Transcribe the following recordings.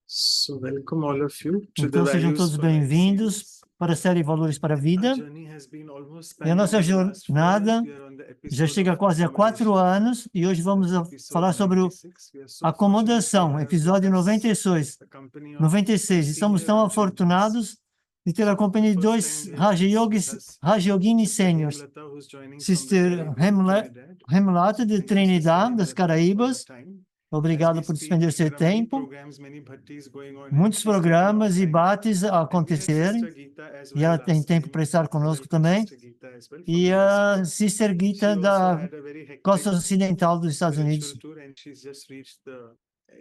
So welcome all of you to the Então, sejam Values todos for Life bem-vindos series. para a série Valores para a Our Vida. journey has been almost E a nossa spanning over the last 4 years. jornada We are on the já episode chega of quase a 4 accommodation. anos e hoje vamos That's episode falar sobre 96. We are so fortunate to acomodação, have episódio with us 96. the company of 96. Estamos senior tão Raja Yogis. afortunados de ter a companhia de The first dois time we Raja have Yogis, with us Raja Yogini Sister Seniors. Hemlata, who's joining from the Sister Caribbean, Trinidad. Hemlata de Thank you, Sister Trinidad, das Hemlata, for Caraíbas. your time. Obrigado As we por speak, despender seu there are many tempo. programs, many bhattis going on, and Muitos she's taken off programas e time. bates a And we had acontecerem. Sister Geeta as E well ela tem last tempo time. para estar We conosco welcome também. Sister Geeta as well from E the a West Coast. Sister She Gita also da had a very hectic costa ocidental dos Estados spiritual Unidos. tour, and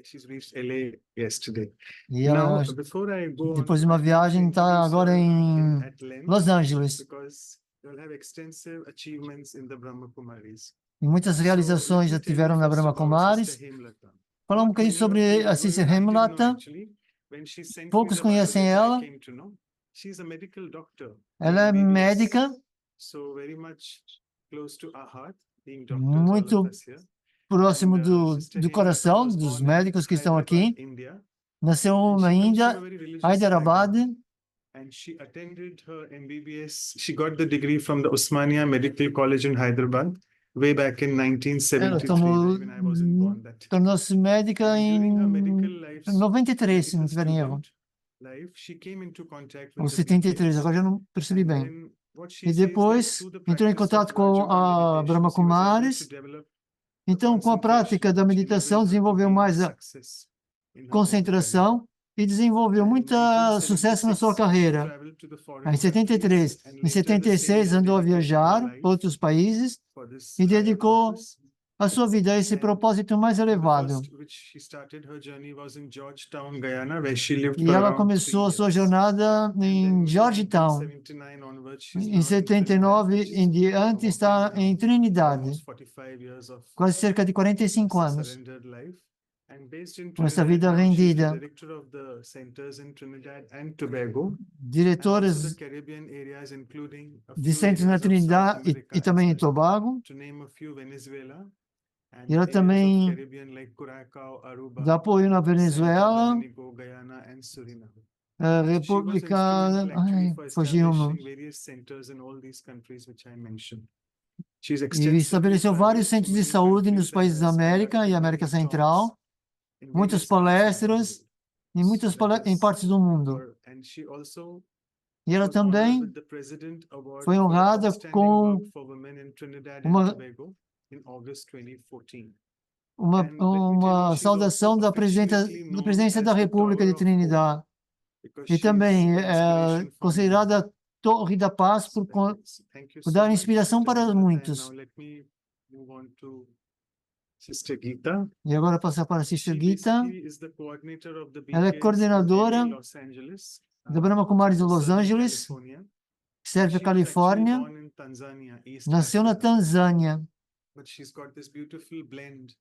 she's reached LA yesterday. E Now, ela, before I go on, depois de uma I'd like to viagem, está introduce agora her em at length Los Angeles. because you'll have extensive achievements in the Brahma Kumaris. E muitas So let realizações já me tell you tiveram na first Brahma about Kumaris. Sister Hemlata. Falar um Not bocadinho many of sobre you, a well, Sister I didn't know Hemlata. actually. When she sent me Poucos the conhecem biodata, I ela. came to know. She's a medical doctor, Ela é MBBS. médica, So very much close to our heart, being doctors, all muito of us here. próximo Sister do Hemlata coração was dos born in médicos que estão Hyderabad, aqui. India, Nasceu and na she comes from Índia, a very religious Hyderabad. background. And she attended her MBBS. She got the degree from the Osmania Medical College in Hyderabad way back in Ela 1973, even I wasn't born that day. tornou-se médica And em during her medical life, 93, se não medical tiver erro. student life, she came into contact Ou with the 73, BKs. agora já não percebi And bem. then what she E says that depois through the entrou em practice of contato com Raj Yoga a Brahma meditation, she was able to Kumaris. develop the Então, com a prática da concentration, which meditação, enabled her to desenvolveu gain mais a success in her own career. concentração e desenvolveu And muito sucesso na sua 1976, she carreira. traveled to the Aí, foreign em 73, countries and em later the same 76, year andou a dedicated her viajar life para outros países for this e higher dedicou purpose. a sua vida a esse And propósito mais the elevado. first which she started her journey was in Georgetown, Guyana, where she lived E for ela around 3 começou a sua years. jornada And then em in Georgetown. 1979 onwards, she's Em now in Trinidad, 79 and she's em diante está walking em Trinidade, almost 45 years of quase cerca de 45 anos, surrendered life. And based in com essa Trinidad vida now, she's the rendida. director of the centers in Trinidad and Tobago, and also the Diretoras Caribbean areas, including a de few centros na areas of South Trinidade America e as também em well. Tobago. To name a few, Venezuela and E ela areas of também Caribbean like Curacao, dá Aruba, apoio na Santo Venezuela, Domingo, Guyana, and Suriname. a So she was República. instrumental actually Ai, for fugiu o establishing nome. various centers in all these countries which I mentioned. She's E extensively estabeleceu vários traveled to centros de many saúde nos countries and países da has América e conducted América many talks Central, in muitas various parts of the palestras world. em muitas So that em is partes do mundo. her. And she also E ela was honored também with the President Award foi for honrada Outstanding com Work for Women in Trinidad and uma, Tobago in August 2014. uma, And let me tell you, uma she's saudação also da affectionately da known presidência da as the República Tower de of Hope Trinidad. because E she's também the é inspiration for many. considerada a Torre da Paz So por, that is, thank you por so dar much, inspiração Sister para Hemlata. And muitos. now let me move on to Sister Geeta. E agora passar para a Sister She Gita. basically is the coordinator of the Ela é BKs in coordenadora LA, Los Angeles, da Brahma Kumaris de in Los Southern Angeles, California. que serve a She was actually Califórnia. born in Tanzania, East Nasceu na Africa, Tanzânia but she's got this beautiful blend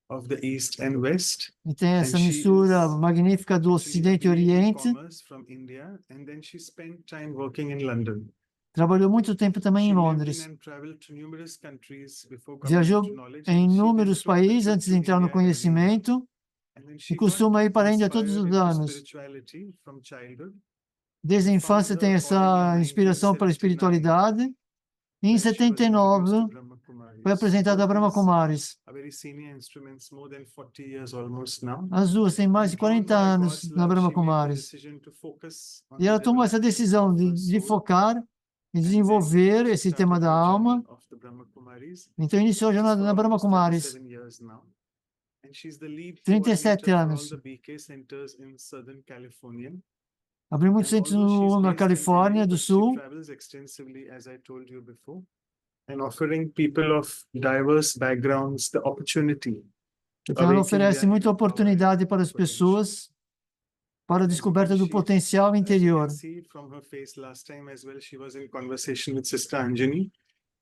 of the East and West. e tem And essa she mistura is magnífica do actually a Ocidente e BA in Oriente. Commerce from India, and then she spent time working in London. Trabalhou muito tempo também She em lived in Londres. and traveled to numerous countries before coming Viajou into knowledge, em and she then inúmeros took the países trip antes to de entrar no India every year. conhecimento And then e she got costuma ir para a Índia todos inspired os into anos. spirituality from childhood. Desde a And found infância tem her calling essa in inspiração pela 1979 espiritualidade. E em when she was introduced to 79 Brahma foi Kumaris. apresentada a Both Brahma these Kumaris. are very senior instruments, more than 40 years almost now. As duas têm mais And de drawn 40 by anos God's na love, Brahma she made the Kumaris. decision to focus on E the ela tomou essa development decisão of her de soul. focar e And then desenvolver she esse tema started da her alma. journey of the Brahma Kumaris, Então iniciou a which is jornada for na Brahma almost Kumaris. 37 years now. And she's the lead 37 coordinator for all anos. the BK centers in Southern California. Abriu muitos And centros although she's na based in Califórnia LA, do but she Sul. travels extensively, as I told you before, and offering people of diverse backgrounds the opportunity to Então ela awaken oferece their muita inner power oportunidade para and as potential. pessoas para a As you descoberta can do see, potencial as you interior. can see from her face last time as well, she was in conversation with Sister Anjani,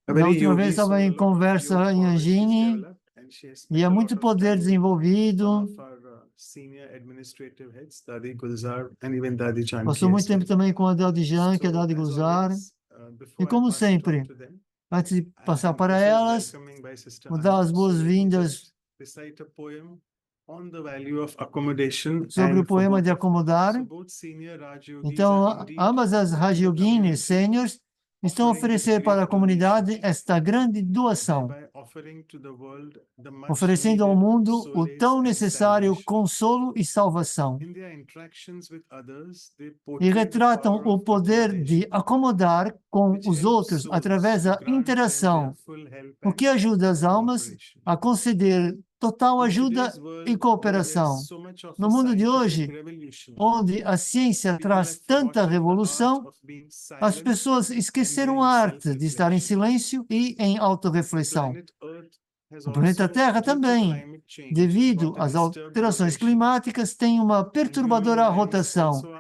a Na very última vez yogi estava soul, a em lot of conversa yoga em power she's Angini developed, and she has e spent há a lot muito of poder time with one desenvolvido. of our senior administrative heads, Dadi Gulzar, and even Dadi Janki Passou muito as well. tempo também com a Dadi Jan, que é a So, Dadi as Gulzar. always, E before I como pass it on sempre, to them, antes de passar I'm para also elas, welcoming by Sister vou dar as Anu. So let me boas-vindas just recite a poem on the value of accommodation sobre o and for poema both de of them. acomodar. So both senior Raj Yogis Então, are indeed ambas as giving to Raja the Yoginis community, sêniores estão a offering this oferecer para a great comunidade donation, esta grande doação, thereby offering to the world the much oferecendo ao needed mundo o solace tão and necessário salvation. consolo e salvação. In their interactions with others, they E portray the retratam power o of poder de accommodation, acomodar com which os helps outros souls através to da grant them interação, their full help o and que ajuda as almas cooperation. a conceder total In ajuda today's e world, where cooperação. there's so much of No a mundo de scientific hoje, revolution, onde a ciência people have traz tanta forgotten the art revolução, of being as silent pessoas and esqueceram doing a arte de estar em self-reflection. silêncio e em The autorreflexão. planet Earth has O planeta also, Terra due to também, climate change, devido got a às disturbed alterações rotation, climáticas, tem uma and human perturbadora minds rotação. also are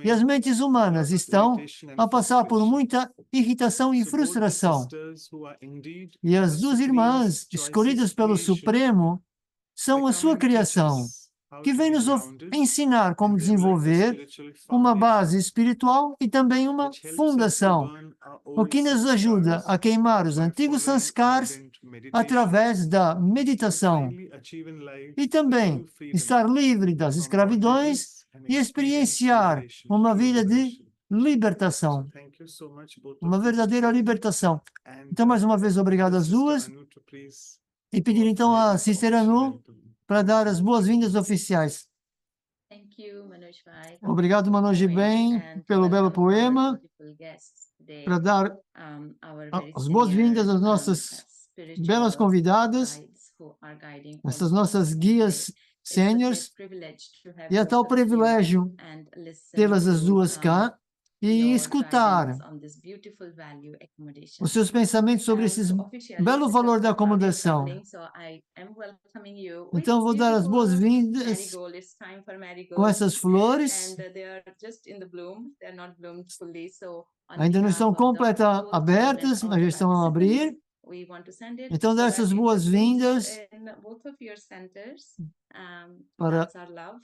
E as undergoing mentes a humanas lot of estão irritation and a passar por frustration. muita irritação e So both the frustração. sisters who are indeed E as the duas Supreme's irmãs, choicest escolhidas pelo creation, Supremo, they são a come sua and teach criação, us how que to vem be nos grounded ensinar como and develop a desenvolver spiritual uma base foundation espiritual e também uma which helps us to fundação, burn our o old que nos ajuda a sanskars queimar os by antigos following sanskars ardent meditation através da and meditação finally achieve in life e a também true freedom estar livre das from escravidões bondages and e experience experienciar liberation, uma true vida de liberation. So libertação, thank you so much, both uma of you. verdadeira libertação. And Então, mais uma vez, obrigado às Sister duas Anu to please e go pedir então ahead à with the Sister official Anu welcome. para Thank dar you. as boas-vindas oficiais. Thank you, Manoj Bhai, for Obrigado, the Manoj poem bem, and to pelo belo welcome our poema, beautiful guests today. para dar Our very as boas-vindas senior às nossas belas spiritual convidadas, guides who are guiding essas all of us nossas today. guias It's such a sêniores, privilege to have e é both tal of you privilégio and listen tê-las as to, duas cá e your escutar guidance on this beautiful value accommodation. os seus pensamentos sobre esse So officially, belo Sister valor da Anu started acomodação. traveling, so I am welcoming you with Então, vou dar as beautiful boas-vindas marigold. It's time for com marigolds. essas flores. And they are just in the bloom. They're not bloomed fully. So on Ainda não behalf estão of the completamente host abertas, and mas all já the estão a abrir. participants, we want to send it Então, so dá that essas it blooms boas-vindas in both of your centers. para, That's our love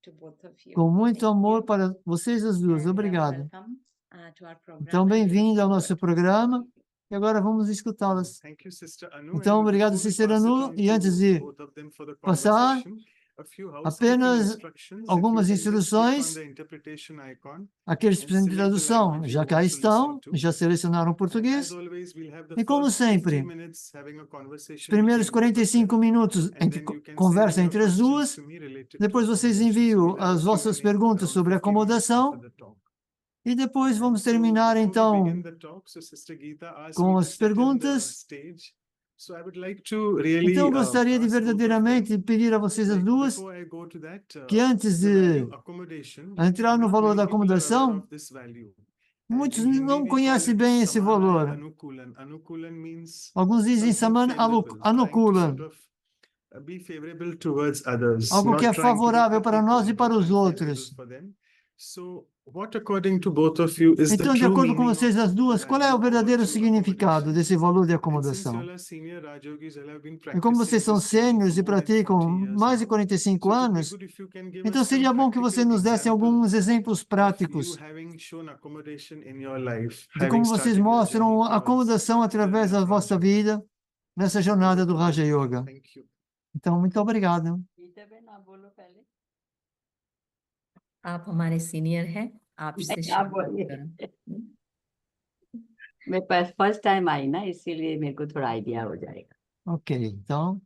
to both of you. com muito Thank amor you. para vocês as duas. And, Obrigado. welcome, to our program, Então, and we look bem-vindo ao forward nosso to programa. listening to you. E agora vamos escutá-las. Thank you, Sister Anu. Então, And obrigado, before we Sister pass it Anu. on E antes to de both of them for the passar, conversation, a few housekeeping apenas instructions. If you algumas can just click on instruções. the interpretation icon Aqueles que and precisam de select the tradução language já you cá want to estão, listen to. já selecionaram o And as português. always, we'll have the E como first 50 sempre, minutes having a os conversation primeiros between both of them. 45 minutos em And que then you can send conversa in your entre as questions duas. to me related to Depois vocês accommodation. So enviam we'll have a as vossas Q&A perguntas around sobre 50 minutes after acomodação. the talk. E depois And vamos so terminar, before we então, begin the talk, so Sister Geeta asked com me to as sit in the perguntas. stage. So I would like to really Então, eu gostaria de ask both of them, verdadeiramente pedir a vocês as like duas before I go to that, que antes the value de accommodation, entrar no not valor da many people are aware acomodação, of this value. And muitos in Hindi não we call conhecem it bem esse samana and valor. anukulan. Anukulan means Alguns dizem something Saman favorable, trying to sort Anukulan, of be favorable towards others, algo que not é trying to be favorável para nós e para os unfavorable outros. for them. So, what according to both of you is the Então, de true acordo com meaning vocês as of duas, qual é o value over verdadeiro to significado accommodation? desse valor de And since you acomodação? all are senior Rajogis, you all have been E como vocês practicing são this journey sêniores for e more than 40 praticam years mais de now, 45 so it would be anos, good if you can give então us some seria bom que você practical nos desse example alguns exemplos of you práticos having shown accommodation in your life, de having como vocês started your journey mostram a towards acomodação the através journey da of vossa Raja. vida nessa jornada do Raja Yoga. Thank you. Então, muito obrigado. आप हमारे सीनियर हैं, आपसे आप शुरू बोलिए। करें। मैं first time I ना, इसीलिए मेरे को थोड़ा आइडिया हो जाएगा। Ok, então,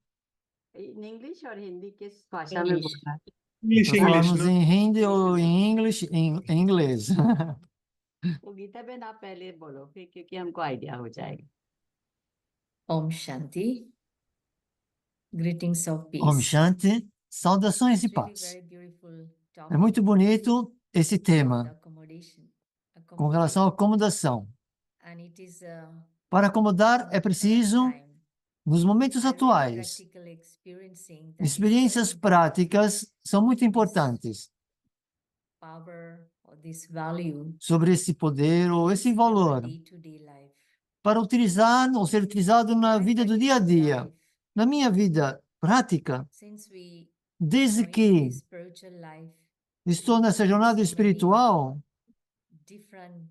इन इंग्लिश और हिंदी किस भाषा में English. बोलना है? English, nós English, falamos no? em hindi ou em English, em inglês. वो गीता बहन आप पहले बोलो फिर, क्योंकि हमको आइडिया हो जाएगा। Om Shanti. Greetings of peace. Om Shanti, saudações e It's really paz. very beautiful É topic muito bonito esse about tema accommodation. com relação à acomodação. And it is Para acomodar é current preciso, time. nos momentos I really atuais, practically experiencing that it's experiências very práticas são muito importantes power or this value sobre esse poder ou esse in our valor day-to-day life. para utilizar ou ser utilizado na My vida do dia a practical dia. life, Na minha vida prática, since we desde joined que this spiritual life, estou nessa jornada espiritual, different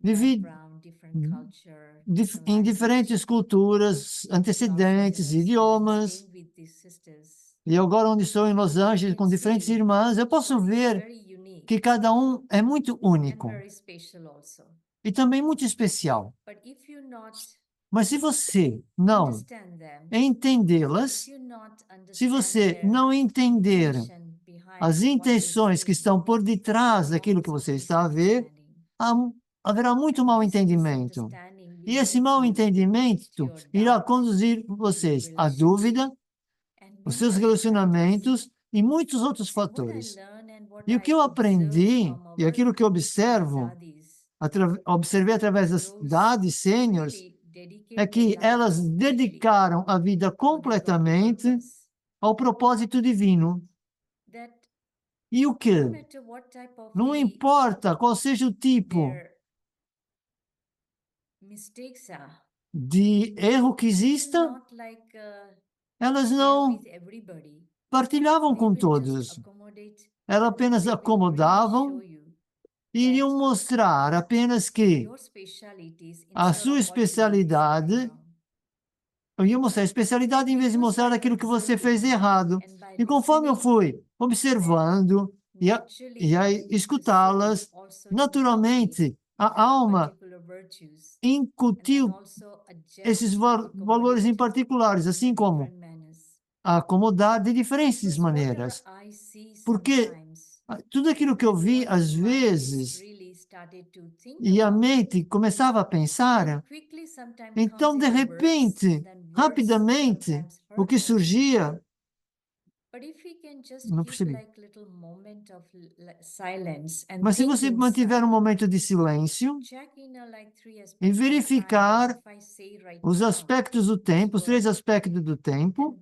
vivi background, different culture, em different diferentes culturas, language, antecedentes, lots of idiomas, staying with these sisters E agora, onde estou em Los Angeles, com diferentes irmãs, eu posso ver very unique que cada um é muito and único very special also. e também muito especial. But if you not Mas se você não understand them, entendê-las, if you not se understand você their não entender intention behind as what they intenções que say, estão por detrás daquilo que você está a ver, haverá muito mal entendimento. E esse mal entendimento irá conduzir vocês à dúvida, os seus relacionamentos e muitos outros fatores. E o que eu aprendi, e aquilo que eu observo, observei através das dadis sêniores, é que elas dedicaram a vida completamente ao propósito divino. E o que? Não importa qual seja o tipo de erro que exista, elas não partilhavam com todos. Elas apenas acomodavam e iriam mostrar apenas que a sua especialidade, eu ia mostrar a especialidade em vez de mostrar aquilo que você fez errado. E conforme eu fui observando e a escutá-las, naturalmente, a alma incutiu esses valores em particulares, assim como acomodar de diferentes maneiras. Porque tudo aquilo que eu vi, às vezes, e a mente começava a pensar, então, de repente, rapidamente, o que surgia, não percebi. Mas se você mantiver um momento de silêncio e verificar os aspectos do tempo, os 3 aspectos do tempo,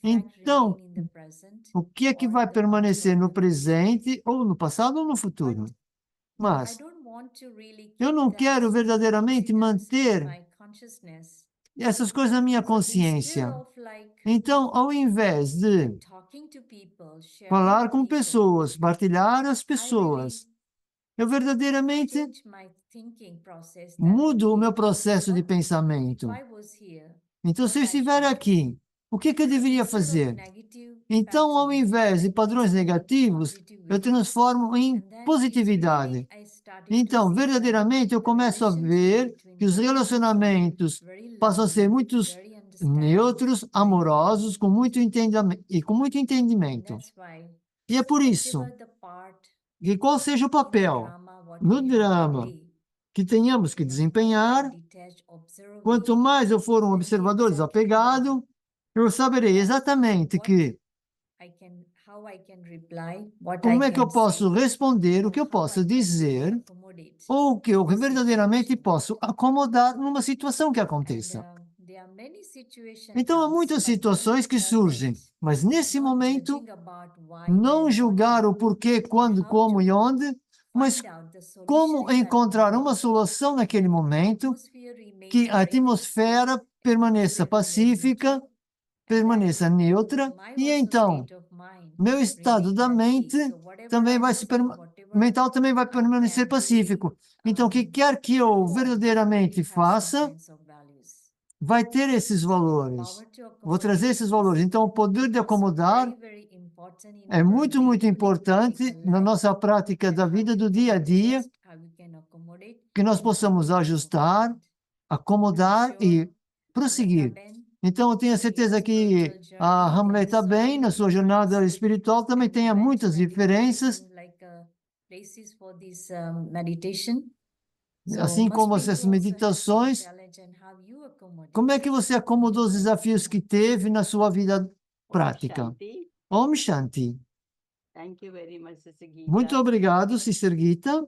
então, o que é que vai permanecer no presente, ou no passado, ou no futuro? Mas eu não quero verdadeiramente manter essas coisas na minha consciência. Então, ao invés de falar com pessoas, partilhar as pessoas, eu verdadeiramente mudo o meu processo de pensamento. Então, se eu estiver aqui, o que eu deveria fazer? Então, ao invés de padrões negativos, eu transformo em positividade. Então, verdadeiramente, eu começo a ver que os relacionamentos passam a ser muito neutros, amorosos, com muito entendimento. E é por isso que qual seja o papel no drama que tenhamos que desempenhar, quanto mais eu for um observador desapegado, eu saberei exatamente como é que eu posso responder, o que eu posso dizer, ou o que eu verdadeiramente posso acomodar numa situação que aconteça. Então, há muitas situações que surgem, mas nesse momento, não julgar o porquê, quando, como e onde, mas como encontrar uma solução naquele momento, que a atmosfera permaneça pacífica, permaneça neutra, e então meu estado da mente também vai mental também vai permanecer pacífico. Então, o que quer que eu verdadeiramente faça, vai ter esses valores. Vou trazer esses valores. Então, o poder de acomodar é muito, muito importante na nossa prática da vida do dia a dia, que nós possamos ajustar, acomodar e prosseguir. Então, eu tenho certeza que a Hamlet está bem na sua jornada espiritual, também tem muitas diferenças, assim como essas meditações. Como é que você acomodou os desafios que teve na sua vida prática? Shanti. Om Shanti. Thank you very much, Sister Geeta. Muito obrigado, Sister Gita.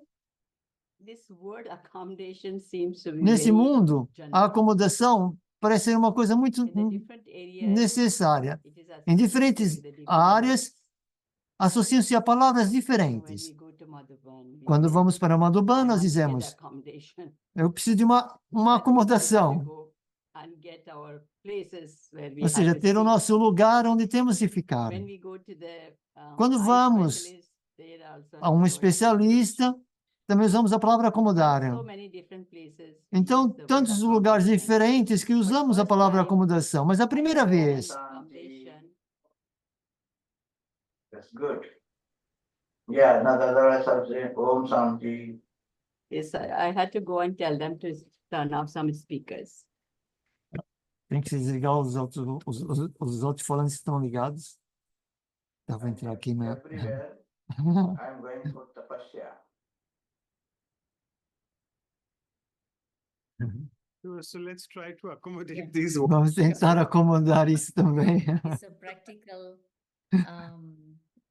This word accommodation seems to be Nesse very mundo, a general. acomodação parece ser uma coisa muito In the different areas, necessária. it is Em diferentes associated with the different áreas, words. associam-se a palavras So when diferentes. we go to Madhuban, we Quando say, vamos para Madhuban, "I nós want to get dizemos, accommodation." eu preciso de uma That means we acomodação. go and get our places where we Ou seja, have to ter o stay. nosso lugar onde temos de ficar. When we go to the Quando eye vamos specialist, they also a have um the word especialista, também usamos a palavra acomodar. accommodation. So many different places we Então, use the word tantos lugares accommodation. diferentes que usamos a palavra acomodação. Mas a primeira vez Accommodation That's good. Yeah, now the other rest are saying Om Shanti. Yes, I had to go and tell them to turn off some speakers. Tem que se desligar os alto-falantes estão ligados. Eu vou entrar aqui na... Everywhere I'm going for tapasya. So let's try to accommodate these. Vamos tentar acomodar isso também. It's a practical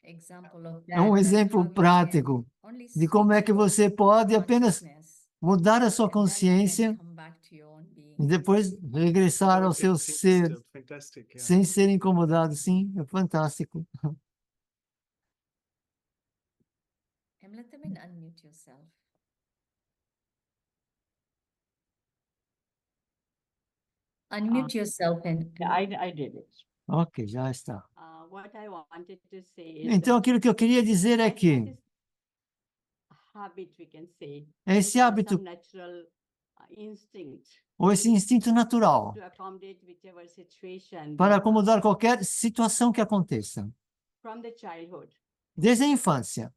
example of É um that, exemplo how you prático can only de como é switch que your você pode apenas consciousness, mudar a sua and then you can consciência come back to your own being. e depois regressar ao seu ser Fantastic. Yeah. sem ser incomodado. Sim, é fantástico. Hemlatamin, unmute yourself. Unmute yourself and I did it. Ok, já está. What I wanted to say is Então, that aquilo que eu queria dizer é I que had this habit, we can say, esse or hábito some natural instinct ou esse instinto natural to accommodate whichever situation para we are acomodar qualquer situação que aconteça, from the childhood. desde a infância,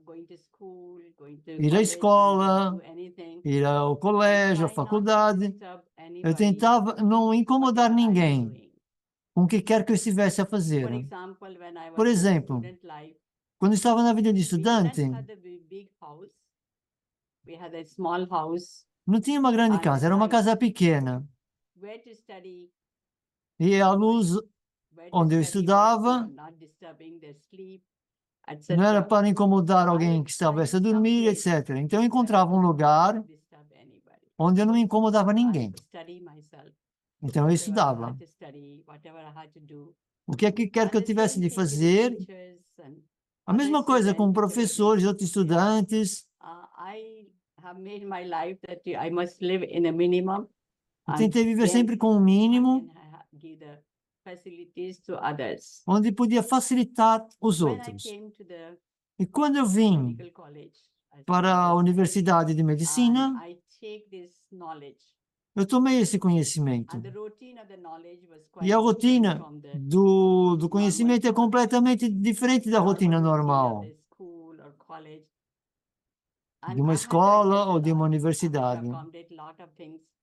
Going to school, going to ir à college, going escola, to do anything. ir ao I colégio, à try not to faculdade. disturb Eu anybody, tentava não incomodar whatever I am ninguém doing. com o que quer que eu estivesse a For fazer. example, when I was Por in exemplo, student life, quando estava na vida de we estudante, didn't have a big house. We had a small house não tinha uma grande casa, era uma casa pequena. where to study, E a luz where to onde eu study was estudava not disturbing their sleep, não era etc. para incomodar alguém I que estivesse a tried dormir, some etc. Então eu encontrava um lugar not disturb anybody. onde eu não incomodava I ninguém. would study myself. Então eu Whatever I estudava. had to study, whatever I had to do. O que é que quer que eu And the tivesse same de thing with the fazer, teachers and a mesma other coisa com students, whichever professores, they- outros estudantes. I have made my life that I must live in a minimum. Eu and tentei viver then sempre com o I mínimo, can give the facilities to others. onde podia facilitar os When I outros. came to the E quando eu vim medical college, as para a I Universidade de and Medicina, I take this knowledge. eu tomei esse conhecimento. And the routine of the knowledge was E quite a different rotina from the do conhecimento é completamente diferente da rotina normal the school or college. de uma escola ou de uma universidade.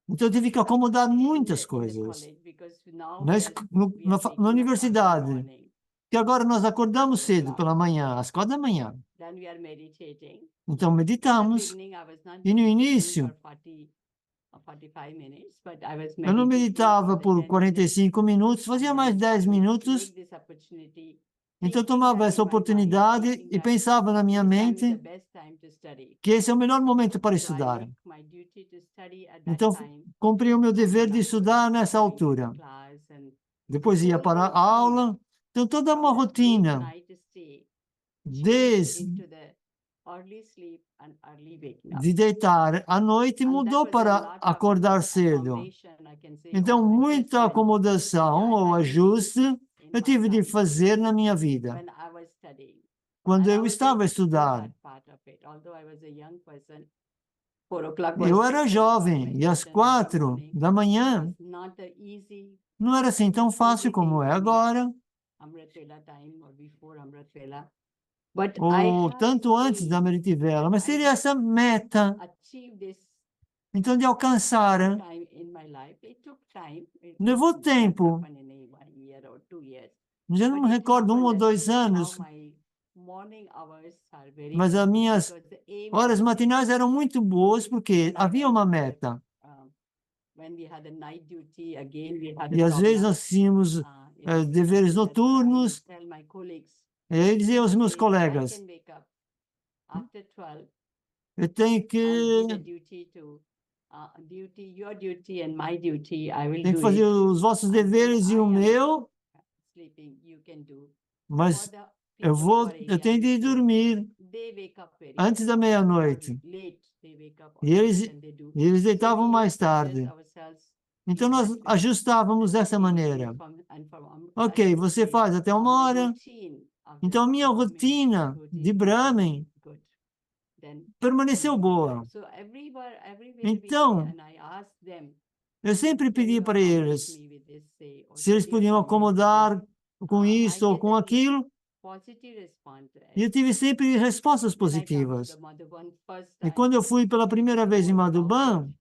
Então eu tive que acomodar muitas coisas. Na universidade, que agora nós acordamos cedo pela manhã, às 4 da manhã. Então meditamos. E no início, eu não meditava por 45 minutos, fazia mais 10 minutos. Então eu tomava essa oportunidade e pensava na minha mente que esse é o melhor momento para estudar. Então cumpri o meu dever de estudar nessa altura. Depois ia para a aula. Então toda uma rotina desde de deitar à noite mudou para acordar cedo. Então muita acomodação ou ajuste eu tive de fazer na minha vida. Quando eu estava a estudar, eu era jovem e às 4 da manhã não era assim tão fácil como é agora, ou tanto antes da Amrita Vela, mas teria essa meta, então de alcançar. Levou tempo. Já não me recordo 1 ou 2 anos, mas as minhas horas matinais eram muito boas porque havia uma meta. E às vezes nós tínhamos deveres noturnos. Eu dizia aos meus colegas, eu tenho que fazer os vossos deveres e o meu, mas eu tenho de ir dormir antes da meia-noite. E eles deitavam mais tarde. Então nós ajustávamos dessa maneira. Ok, você faz até 1 hora. Então a minha rotina de Brahmin permaneceu boa. Então, eu sempre pedi para eles se eles podiam acomodar com isso ou com aquilo. positive response. E eu tive sempre respostas When I come to positivas. the Madhuban first E time, quando eu fui pela primeira vez em Madhuban,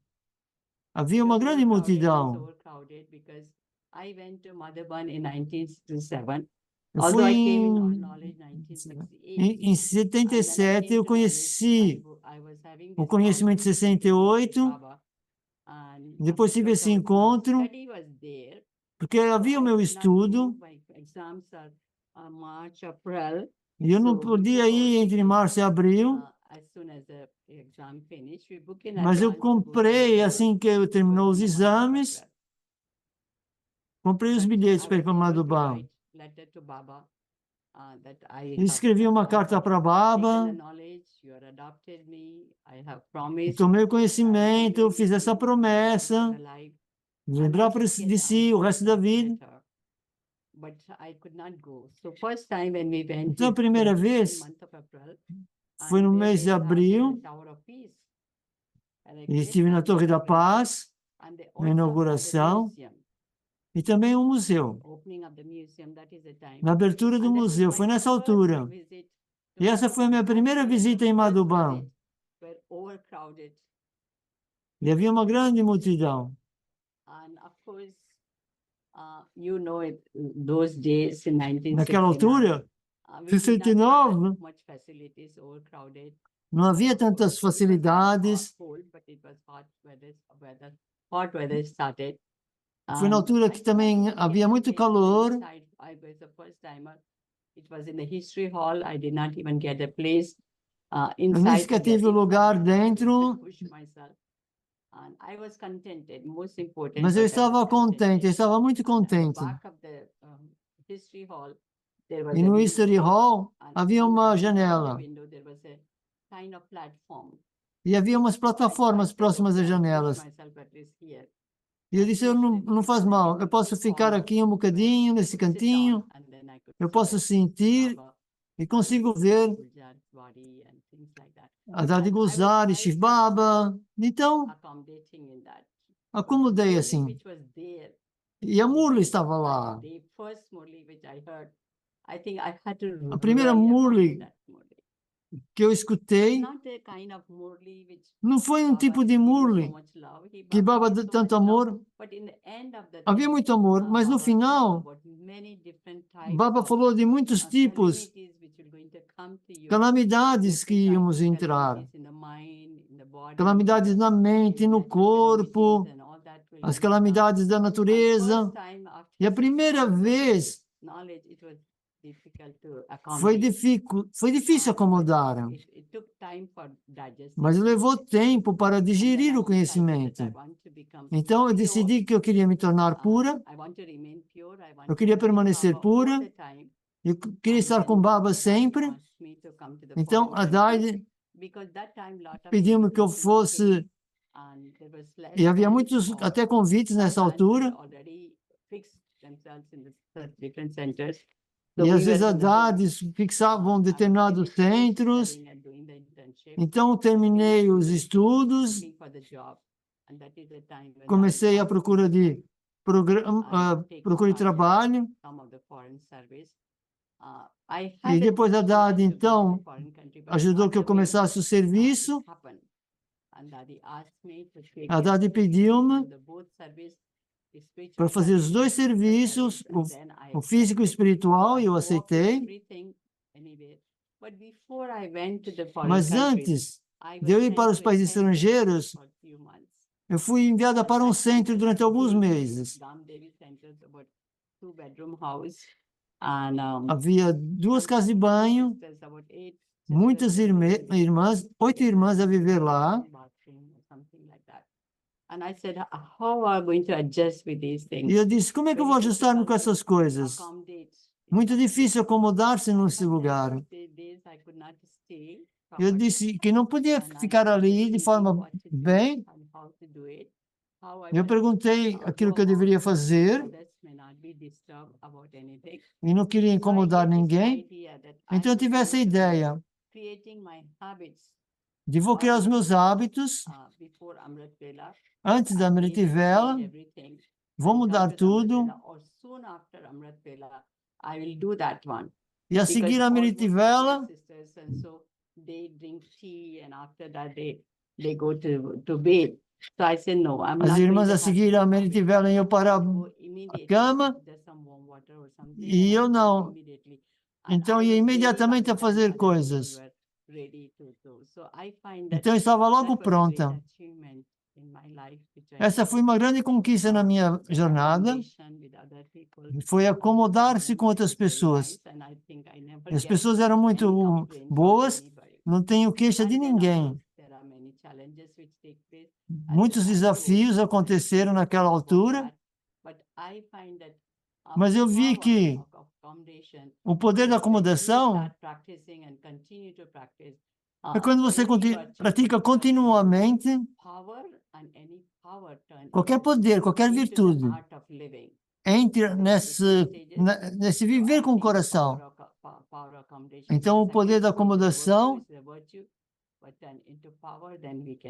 havia uma grande multidão. Overcrowded because I went to Madhuban in 1967. Eu Although fui I came in em, knowledge 1968. em 77, eu conheci I was having o this conhecimento de conversation with 68, Baba, and depois tive because esse my encontro, study was there, porque havia o I meu could not estudo, move. My exams are March, April. e eu não So podia we ir book entre it, março e abril, as soon as the exam finished, we book in mas eu advance to go to comprei, Madhuban assim que eu to terminou os in the month of exames, April. comprei os But bilhetes I para ir was para able to Madhuban. write letter to Baba, that I E have escrevi uma carta para taken Baba, the knowledge, you have adopted me, I have e promised tomei o to conhecimento, remain fiz with essa you promessa, for the life. de And I lembrar did get de si o answer resto to da that vida. letter, but I could not go. So first time when we went, Então, a we primeira went in vez month of April, foi and no there mês de they have abril, the Tower of Peace. And a e great estive na Torre da celebration. Paz, And they na also had a inauguração, museum, e também um museu, opening of the museum, that is the time. na abertura do And that was museu. my Foi nessa first altura. visit to E essa foi a minha Madhuban. primeira That was visita the em first Madhuban. visit where overcrowded. E havia uma grande multidão. And of course, you know it, those days in Naquela 1969, altura, we did not have 69, that much facilities, overcrowded. não havia tantas It was not facilidades. hot, cold, but it was hot weather started. Foi na And altura I que could not também even havia get a muito place calor. inside. I was the first timer. It was in the history hall. I did not even get a place Eu nem inside. sequer to get tive o lugar inside. I had to dentro, push myself. And I was contented. Most important. mas eu was I was estava contente, eu contented. estava muito And at the contente. back of the history hall, there was E a no window. History Hall And havia on uma beside the janela. window, there was a kind of platform. E havia umas plataformas próximas às janelas. E eu disse, eu não faz mal, eu posso ficar aqui um bocadinho, nesse cantinho, eu posso sentir e consigo ver Haddad Gulzar e Shiv Baba. Então, acomodei assim. E a Murli estava lá. A primeira Murli que eu escutei não foi um tipo de Murli que Baba deu tanto amor. Havia muito amor, mas no final, Baba falou de muitos tipos, calamidades que íamos entrar. Calamidades na mente, no corpo, as calamidades da natureza. E a primeira vez foi difícil acomodar, mas levou tempo para digerir o conhecimento. Então eu decidi que eu queria me tornar pura, eu queria permanecer pura, eu queria estar com Baba sempre. Então Haddad pediu-me que eu fosse, e havia muitos até convites nessa altura. E às vezes Haddad fixavam determinados centros. Então terminei os estudos, comecei a procura de trabalho. E depois Haddad, então, ajudou que eu começasse o serviço. Haddad pediu-me para fazer os dois serviços, o físico e o espiritual, e eu aceitei. Mas antes de eu ir para os países estrangeiros, eu fui enviada para um centro durante alguns meses. Havia 2 casas de banho, muitas irmãs, 8 irmãs a viver lá. E eu disse, como é que eu vou ajustar-me com essas coisas? Muito difícil acomodar-se nesse lugar. Eu disse que não podia ficar ali de forma bem. Eu perguntei aquilo que eu deveria fazer e não queria incomodar ninguém. Então eu tive essa ideia de vou criar os meus hábitos antes da Amrita Vela, vou mudar tudo E a seguir a Meritivela, sisters, and so they drink tea and after that they go to bed. So I said, no, I'm as not irmãs going a to seguir a Meritivela iam para go immediately. cama, There's some warm water or something, e and eu I go não. immediately. And Então I ia was way imediatamente a by the time fazer other people coisas. were ready to do. So I find that Então eu estava logo that was a great pronta. achievement in my life, which I Essa foi uma grande conquista na minha jornada. accommodation with other people. Foi acomodar-se com outras Very pessoas. nice, and I think I never As get pessoas eram muito any complaints of boas, anybody. não tenho queixa de And then, of ninguém. course, there are many challenges which take place. Muitos desafios aconteceram naquela altura, mas eu vi que o poder da acomodação é quando você pratica continuamente qualquer poder, qualquer virtude, entre nesse viver com o coração. Então, o poder da acomodação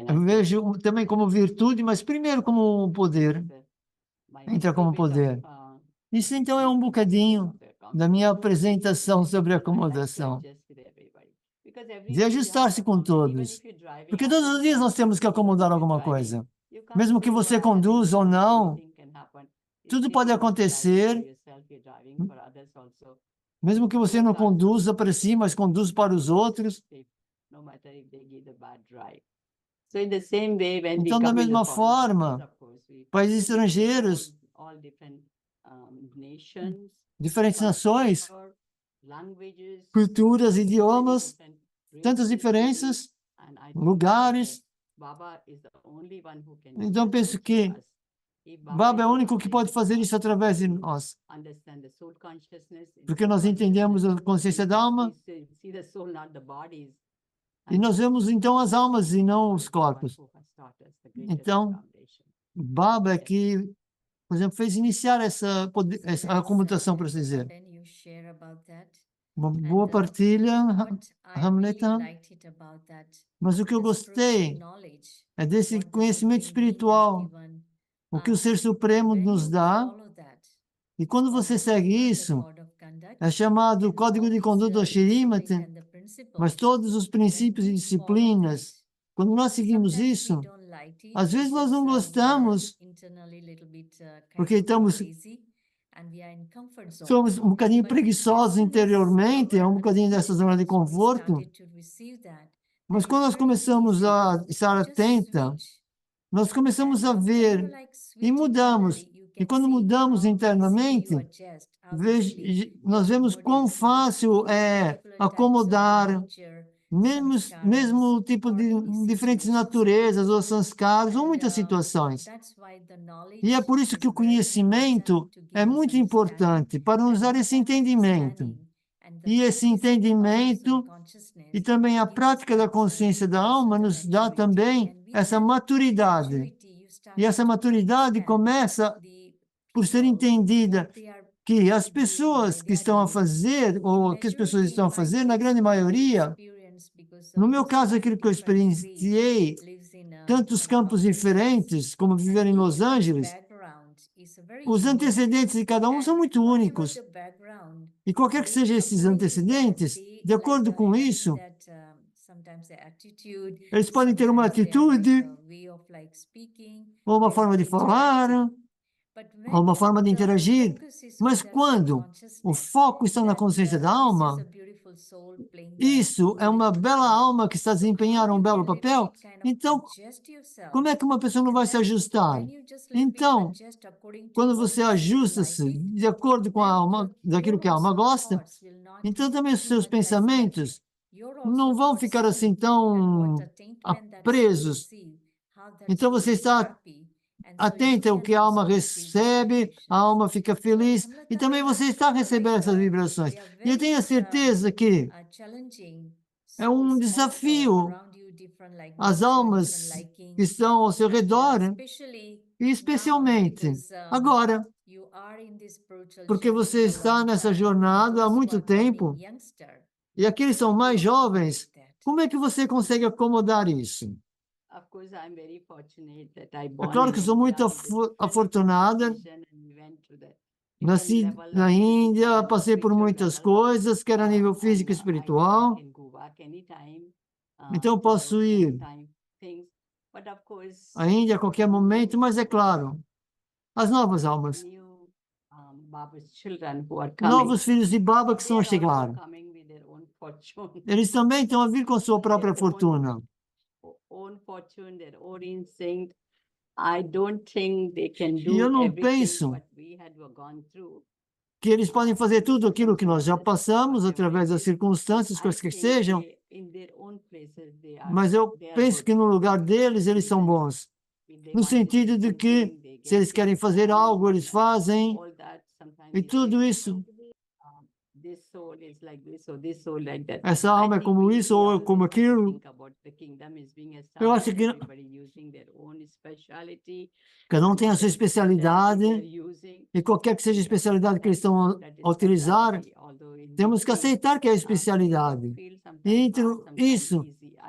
eu vejo também como virtude, mas primeiro como um poder. Entra como poder. Isso, então, é um bocadinho da minha apresentação sobre acomodação. De ajustar-se com todos. Porque todos os dias nós temos que acomodar alguma coisa. Mesmo que você conduza ou não, tudo pode acontecer. Mesmo que você não conduza para si, mas conduz para os outros. Então, da mesma forma, países estrangeiros, diferentes nações, culturas, idiomas, tantas diferenças, lugares. Então, penso que Baba é o único que pode fazer isso através de nós. Porque nós entendemos a consciência da alma e nós vemos, então, as almas e não os corpos. Então, Baba é que, por exemplo, fez iniciar essa acomodação, por assim dizer. Uma boa partilha, Hamleta. Mas o que eu gostei é desse conhecimento espiritual, o que o Ser Supremo nos dá. E quando você segue isso, é chamado Código de Conduta ou Shirimati, mas todos os princípios e disciplinas, quando nós seguimos isso, às vezes nós não gostamos, porque somos um bocadinho preguiçosos interiormente, é um bocadinho dessa zona de conforto. Mas quando nós começamos a estar atenta, nós começamos a ver e mudamos. E quando mudamos internamente, nós vemos quão fácil é acomodar, mesmo tipo de diferentes naturezas, ou sanskaras, ou muitas situações. E é por isso que o conhecimento é muito importante, para nos dar esse entendimento. E esse entendimento e também a prática da consciência da alma nos dá também essa maturidade. E essa maturidade começa por ser entendida que as pessoas que estão a fazer, ou que as pessoas estão a fazer, na grande maioria, no meu caso, aquilo que eu experienciei, tantos campos diferentes, como viver em Los Angeles, os antecedentes de cada um são muito únicos. E qualquer que sejam esses antecedentes, de acordo com isso, eles podem ter uma atitude, ou uma forma de falar, ou uma forma de interagir. Mas quando o foco está na consciência da alma, isso é uma bela alma que está a desempenhar um belo papel. Então, como é que uma pessoa não vai se ajustar? Então, quando você ajusta-se de acordo com a alma, daquilo que a alma gosta, então também os seus pensamentos não vão ficar assim tão presos. Então você está atento ao que a alma recebe, a alma fica feliz, e também você está recebendo essas vibrações. E eu tenho a certeza que é um desafio às almas que estão ao seu redor, e especialmente agora, porque você está nessa jornada há muito tempo, e aqueles são mais jovens, como é que você consegue acomodar isso? É claro que sou muito afortunada Na, na Índia, passei por muitas coisas, quer a nível físico e espiritual. Então, eu posso ir à Índia a qualquer momento, mas é claro, as novas almas, novos filhos de Baba que estão a chegar, eles também estão a vir com sua própria fortuna. E eu não penso que eles podem fazer tudo aquilo que nós já passamos, através das circunstâncias, quais que sejam, mas eu penso que no lugar deles, eles são bons. No sentido de que, se eles querem fazer algo, eles fazem, e tudo isso. Essa alma é como isso ou como aquilo. Eu acho que cada um tem a sua especialidade, e qualquer que seja a especialidade que eles estão a utilizar, temos que aceitar que é a especialidade. E entre isso,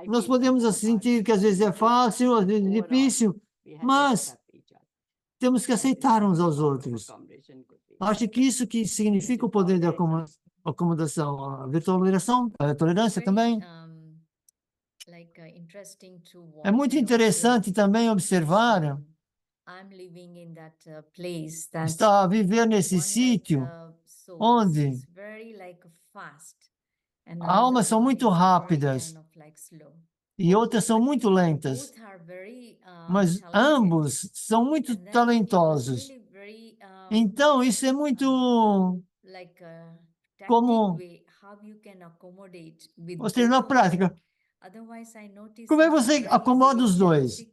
nós podemos sentir que às vezes é fácil, às vezes é difícil, mas temos que aceitar uns aos outros. Acho que isso que significa o poder da acomodação, a virtualização, a tolerância também. É muito interessante também observar está a viver nesse sítio onde almas são muito rápidas e outras são muito lentas, mas ambos são muito talentosos. Então, isso é muito comum. Ou seja, na prática, como é que você acomoda os dois?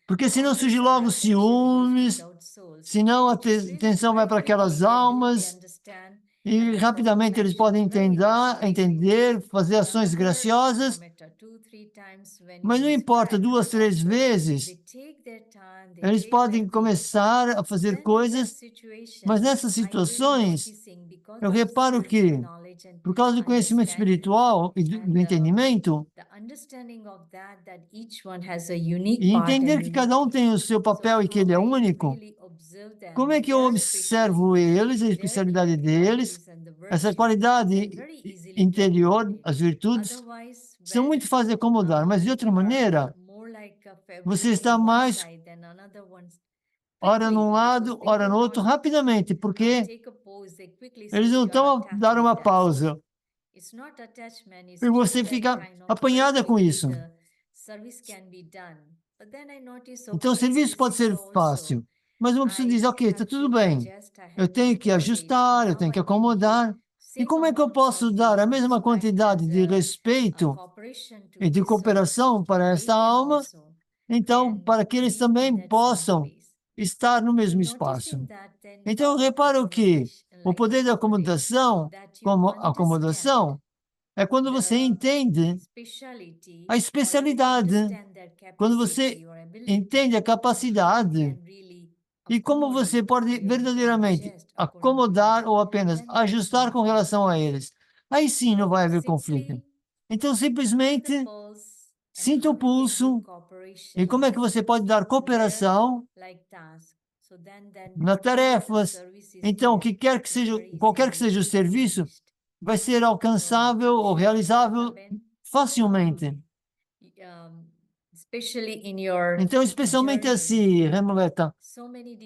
Porque senão surge logo ciúmes, senão a atenção vai para aquelas almas e rapidamente eles podem entender, fazer ações graciosas, mas não importa, 2, 3 vezes, eles podem começar a fazer coisas, mas nessas situações, eu reparo que, por causa do conhecimento espiritual e do entendimento, e entender que cada um tem o seu papel e que ele é único, como é que eu observo eles, a especialidade deles, essa qualidade interior, as virtudes, são muito fáceis de acomodar, mas de outra maneira, você está mais ora num lado, ora no outro, rapidamente, porque eles não estão a dar uma pausa. E você fica apanhada com isso. Então, o serviço pode ser fácil, mas uma pessoa diz, ok, está tudo bem, eu tenho que ajustar, eu tenho que acomodar. E como é que eu posso dar a mesma quantidade de respeito e de cooperação para esta alma, então, para que eles também possam estar no mesmo espaço? Então, eu reparo que o poder da acomodação, como acomodação, é quando você entende a especialidade, quando você entende a capacidade e como você pode verdadeiramente acomodar ou apenas ajustar com relação a eles. Aí sim não vai haver conflito. Então, simplesmente sinta o pulso e como é que você pode dar cooperação nas tarefas. Então, qualquer que seja o serviço, vai ser alcançável ou realizável facilmente. Então, especialmente assim, Renata,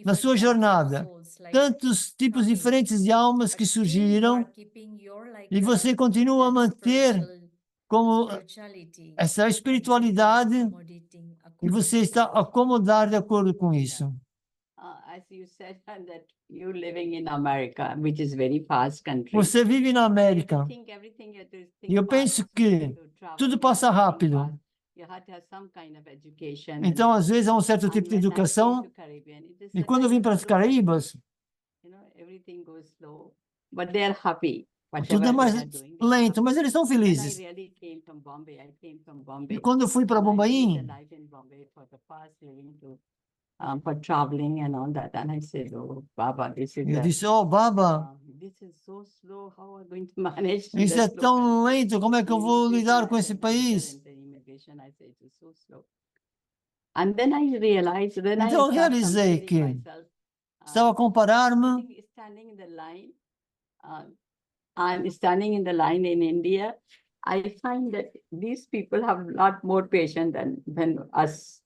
na sua jornada, tantos tipos diferentes de almas que surgiram e você continua a manter como essa espiritualidade e você está acomodado de acordo com isso. Você vive na América e eu penso que tudo passa rápido. Então, às vezes, há um certo tipo de educação. E quando eu vim para as Caraíbas, tudo é mais lento, mas eles estão felizes. E quando eu fui para Bombaim, eu disse, oh, Baba, isso é tão lento, como é que eu vou lidar com esse país? Então eu realizei que Estava a comparar-me. think standing in the line, I'm standing in the line in India. I find that these people have a lot more patience than us.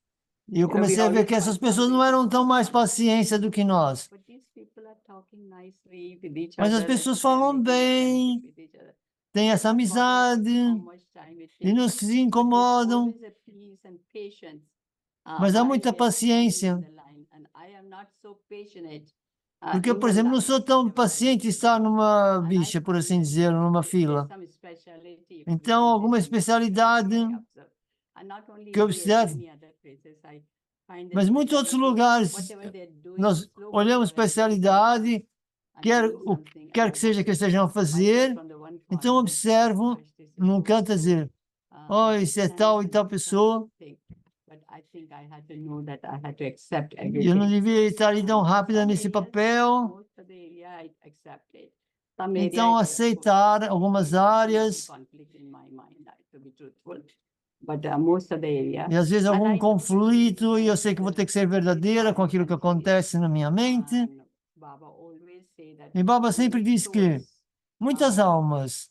E eu comecei a ver que essas pessoas não eram tão mais paciência do que nós. But these people are talking nicely with each Mas as other, pessoas falam making bem, friendship with each other. têm essa amizade How much time it e takes. não se But there's incomodam. always a peace and patience, Mas há while muita they are standing in paciência. the line. And I am not so passionate, Porque eu, in por the exemplo, não line, sou tão whatever I paciente em do. estar numa And I bicha, por find assim that dizer, numa there's fila. some speciality, Então, which alguma is in this place especialidade I observe. And not only que eu here, observo. many other places, I find the Mas muitos outros speciality, lugares, whatever they're doing, nós slow olhamos whatever they're doing, especialidade, and quer doing o que something, quer and que I seja que watch estejam a myself fazer, from the one então corner, observo gosh, this is num so canto a slow. dizer, oh, I isso é understand tal e and tal some pessoa, thing, but I think I had to know that I had to accept e eu não everything. devia estar ali tão And rápida some nesse areas, papel. most of the area I accepted. Some Então, areas, aceitar algumas áreas, conflict in my mind, to be truthful. But most of the area. e às vezes And I algum know that conflito, e eu sei que vou most ter que ser verdadeira com aquilo que acontece na minha mente. and Baba always say that E Baba sempre many diz que souls, muitas almas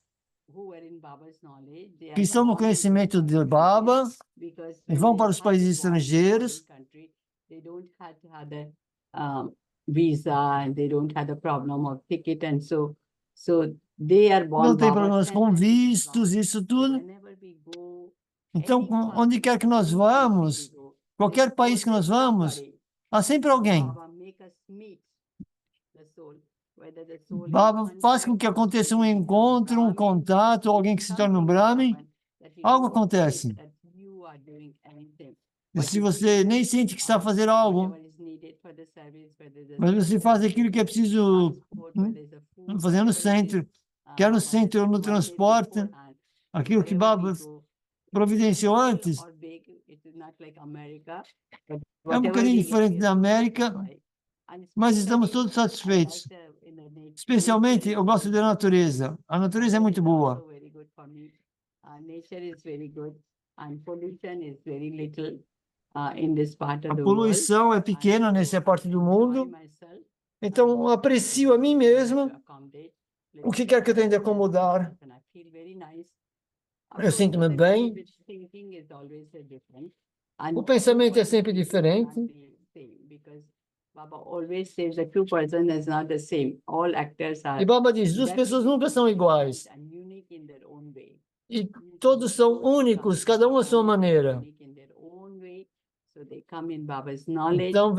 who were in Baba's knowledge, they que are estão no born in conhecimento de foreign Baba countries, because e when vão they para os had países to walk in estrangeiros, foreign country, they don't have to have the visa, and they don't have the problem of ticket, and so they are born não tem Baba problemas sent com them to vistos, Islam. isso So tudo. whenever we go, Então, any onde quer que nós any country vamos, we go, qualquer there's país que nós always vamos, somebody. há sempre alguém. Baba make us meet the soul, whether the soul is Baba faz com hunter que or aconteça soul um is encontro, um Brahmin, contato, alguém que se torne um something will Brahmin, happen that you algo don't think acontece. that you are doing anything. E But se you você do, nem sente que está a fazer algo, whatever is needed for the service, whether there's mas você faz aquilo que é preciso transport, whether there's a food, fazer no whatever it is, centro, quer no Baba centro ou no provided transporte, beforehand. aquilo que Wherever Baba we go, providenciou small antes. or big, it is not like America, but É um whatever bocadinho we get, diferente we da are so América, satisfied. And mas estamos especially, todos I like satisfeitos. in the Especialmente, nature eu is gosto very da good. natureza. A natureza é muito Nature is boa. also very good for me. Nature is very good, and pollution is very little in this part A of the world. poluição é And pequena so nessa parte do enjoy mundo. myself, Então, aprecio a mim mesmo. O que quer que eu tenha de acomodar, and I feel very nice. Of eu course, sinto-me the bem. little bit thinking is always different. And O pensamento é two sempre persons diferente. cannot be same, because Baba always says that two persons is not the same. All actors are E Baba diz, duas pessoas nunca são iguais. different and unique in their own way. E todos são únicos, cada um à sua maneira. Unique in their own way. So they come in Baba's knowledge. Então,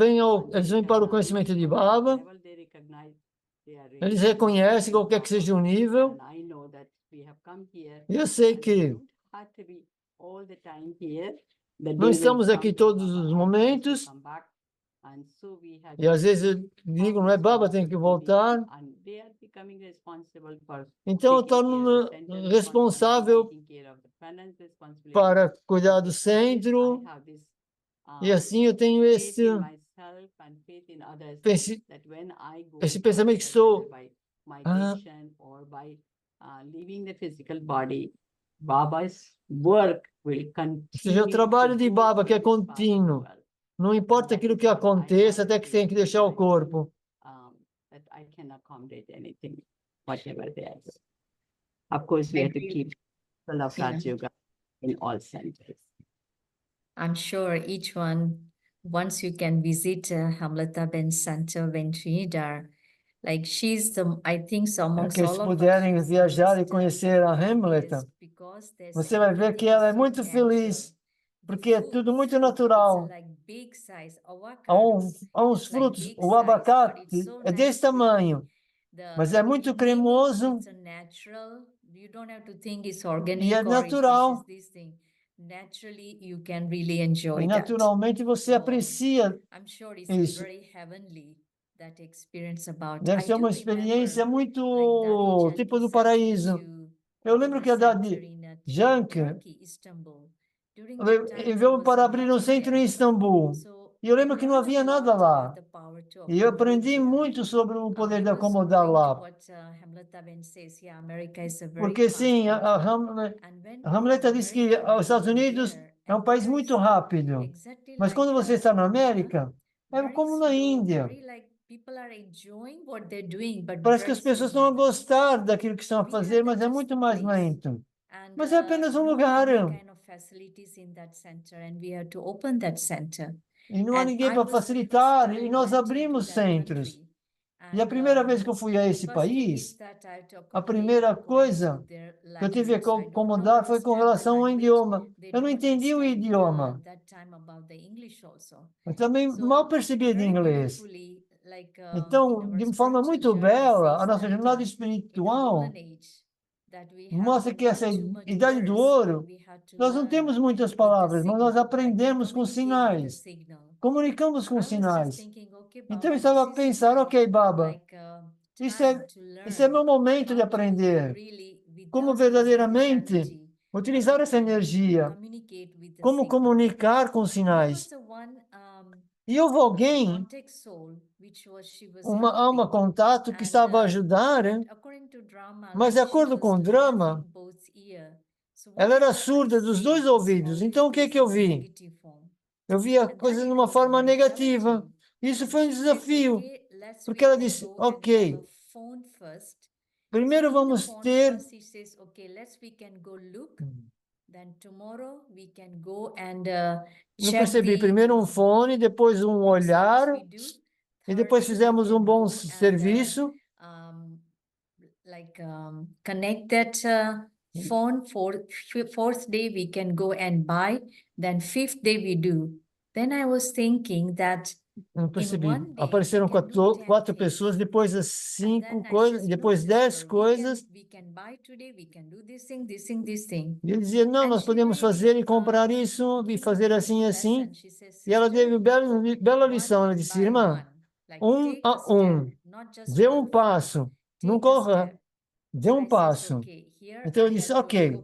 eles vêm para o conhecimento de Baba. Level they recognize, they are ready Eles to reconhecem receive qualquer que seja o Baba. nível. And I know that we have come here. E eu sei And we que don't have to be all the time here. The day não will estamos come aqui when todos Baba os asks us to momentos. come back. And so we have E às to vezes eu digo, não é Baba, tem que voltar. and they are becoming responsible for Então, eu taking care of torno-me the center, responsável taking care of the parents' responsibility. para cuidar do At least centro. I have this, E assim eu tenho faith esse, in myself and faith in others, esse, that when I go esse pensamento que forward, estou, whether by migration or by leaving the physical body, Baba's work will seja o continue trabalho to de go Baba, que é through this path as contínuo. well. Não importa aquilo que aconteça, até que tenha que deixar o corpo. That I can accommodate anything, whatever they are. Of course, we have to keep the love Raj Yoga in all centers. I'm sure each one, once you can visit Hamleta Ben Center when Trinidad, like she's the, I think so amongst Que all se of us, puderem she's the viajar e most conhecer a Hamleta, happiest because there's você vai ver que everything ela é so muito feliz, natural. The porque é tudo fruits, muito it's natural. like big size Há avocados. uns It's like frutos, big o size, but abacate it's so é desse nice tamanho, the mas é muito cremoso it's a natural. You don't have to think it's e organic é or this natural. is this thing. Naturally, you can really enjoy E that. naturalmente você So, aprecia. I'm sure it's isso. very heavenly that experience about. Deve I ser do uma experiência remember, muito like Dadi tipo Janki do sent me paraíso. to Eu open lembro a que a center Dadi in Jank Turkey, Istanbul. During that time, there enviou was para abrir um nothing centro em there. Istambul. So E eu I lembro que não learned havia a nada lot lá. about the power to E eu accommodate aprendi there. muito sobre o poder de Because acomodar going to lá. what Hamleta Ben says, yeah, America is a very Porque fast sim, country. And when a Hamleta disse que America, os Estados being Unidos there, é um and país there muito is rápido. exactly Mas like quando você está na India, América, é very como na slow, Índia. very like Parece que as pessoas estão a gostar daquilo que estão a fazer, mas é muito mais lento. Mas é apenas um lugar. E não há ninguém para facilitar, e nós abrimos centros. E a primeira vez que eu fui a esse país, a primeira coisa que eu tive que acomodar foi com relação ao idioma. Eu não entendi o idioma. Eu também mal percebia de inglês. Então, de forma muito bela, a nossa jornada espiritual mostra que essa idade do ouro, nós não temos muitas palavras, mas nós aprendemos com sinais, comunicamos com sinais. Então eu estava a pensar, ok, Baba, isso é meu momento de aprender como verdadeiramente utilizar essa energia, como comunicar com sinais. E houve alguém, uma alma contato que estava a ajudar, mas de acordo com o drama, ela era surda dos dois ouvidos. Então o que que eu vi? Eu via coisas de uma forma negativa. Isso foi um desafio, porque ela disse, ok, primeiro vamos ter... Não percebi, primeiro um fone, depois um olhar, e depois fizemos um bom serviço. Connect that phone fourth day we can go and buy, then fifth day we do. Then I was thinking that Não percebi. Apareceram quatro pessoas, depois as 5 coisas, depois 10 coisas. E ele dizia, não, nós podemos fazer e comprar isso, e fazer assim e assim. E ela deu uma bela lição. Ela disse, irmã, um a um, dê um passo, não corra, dê um passo. Então eu disse, ok,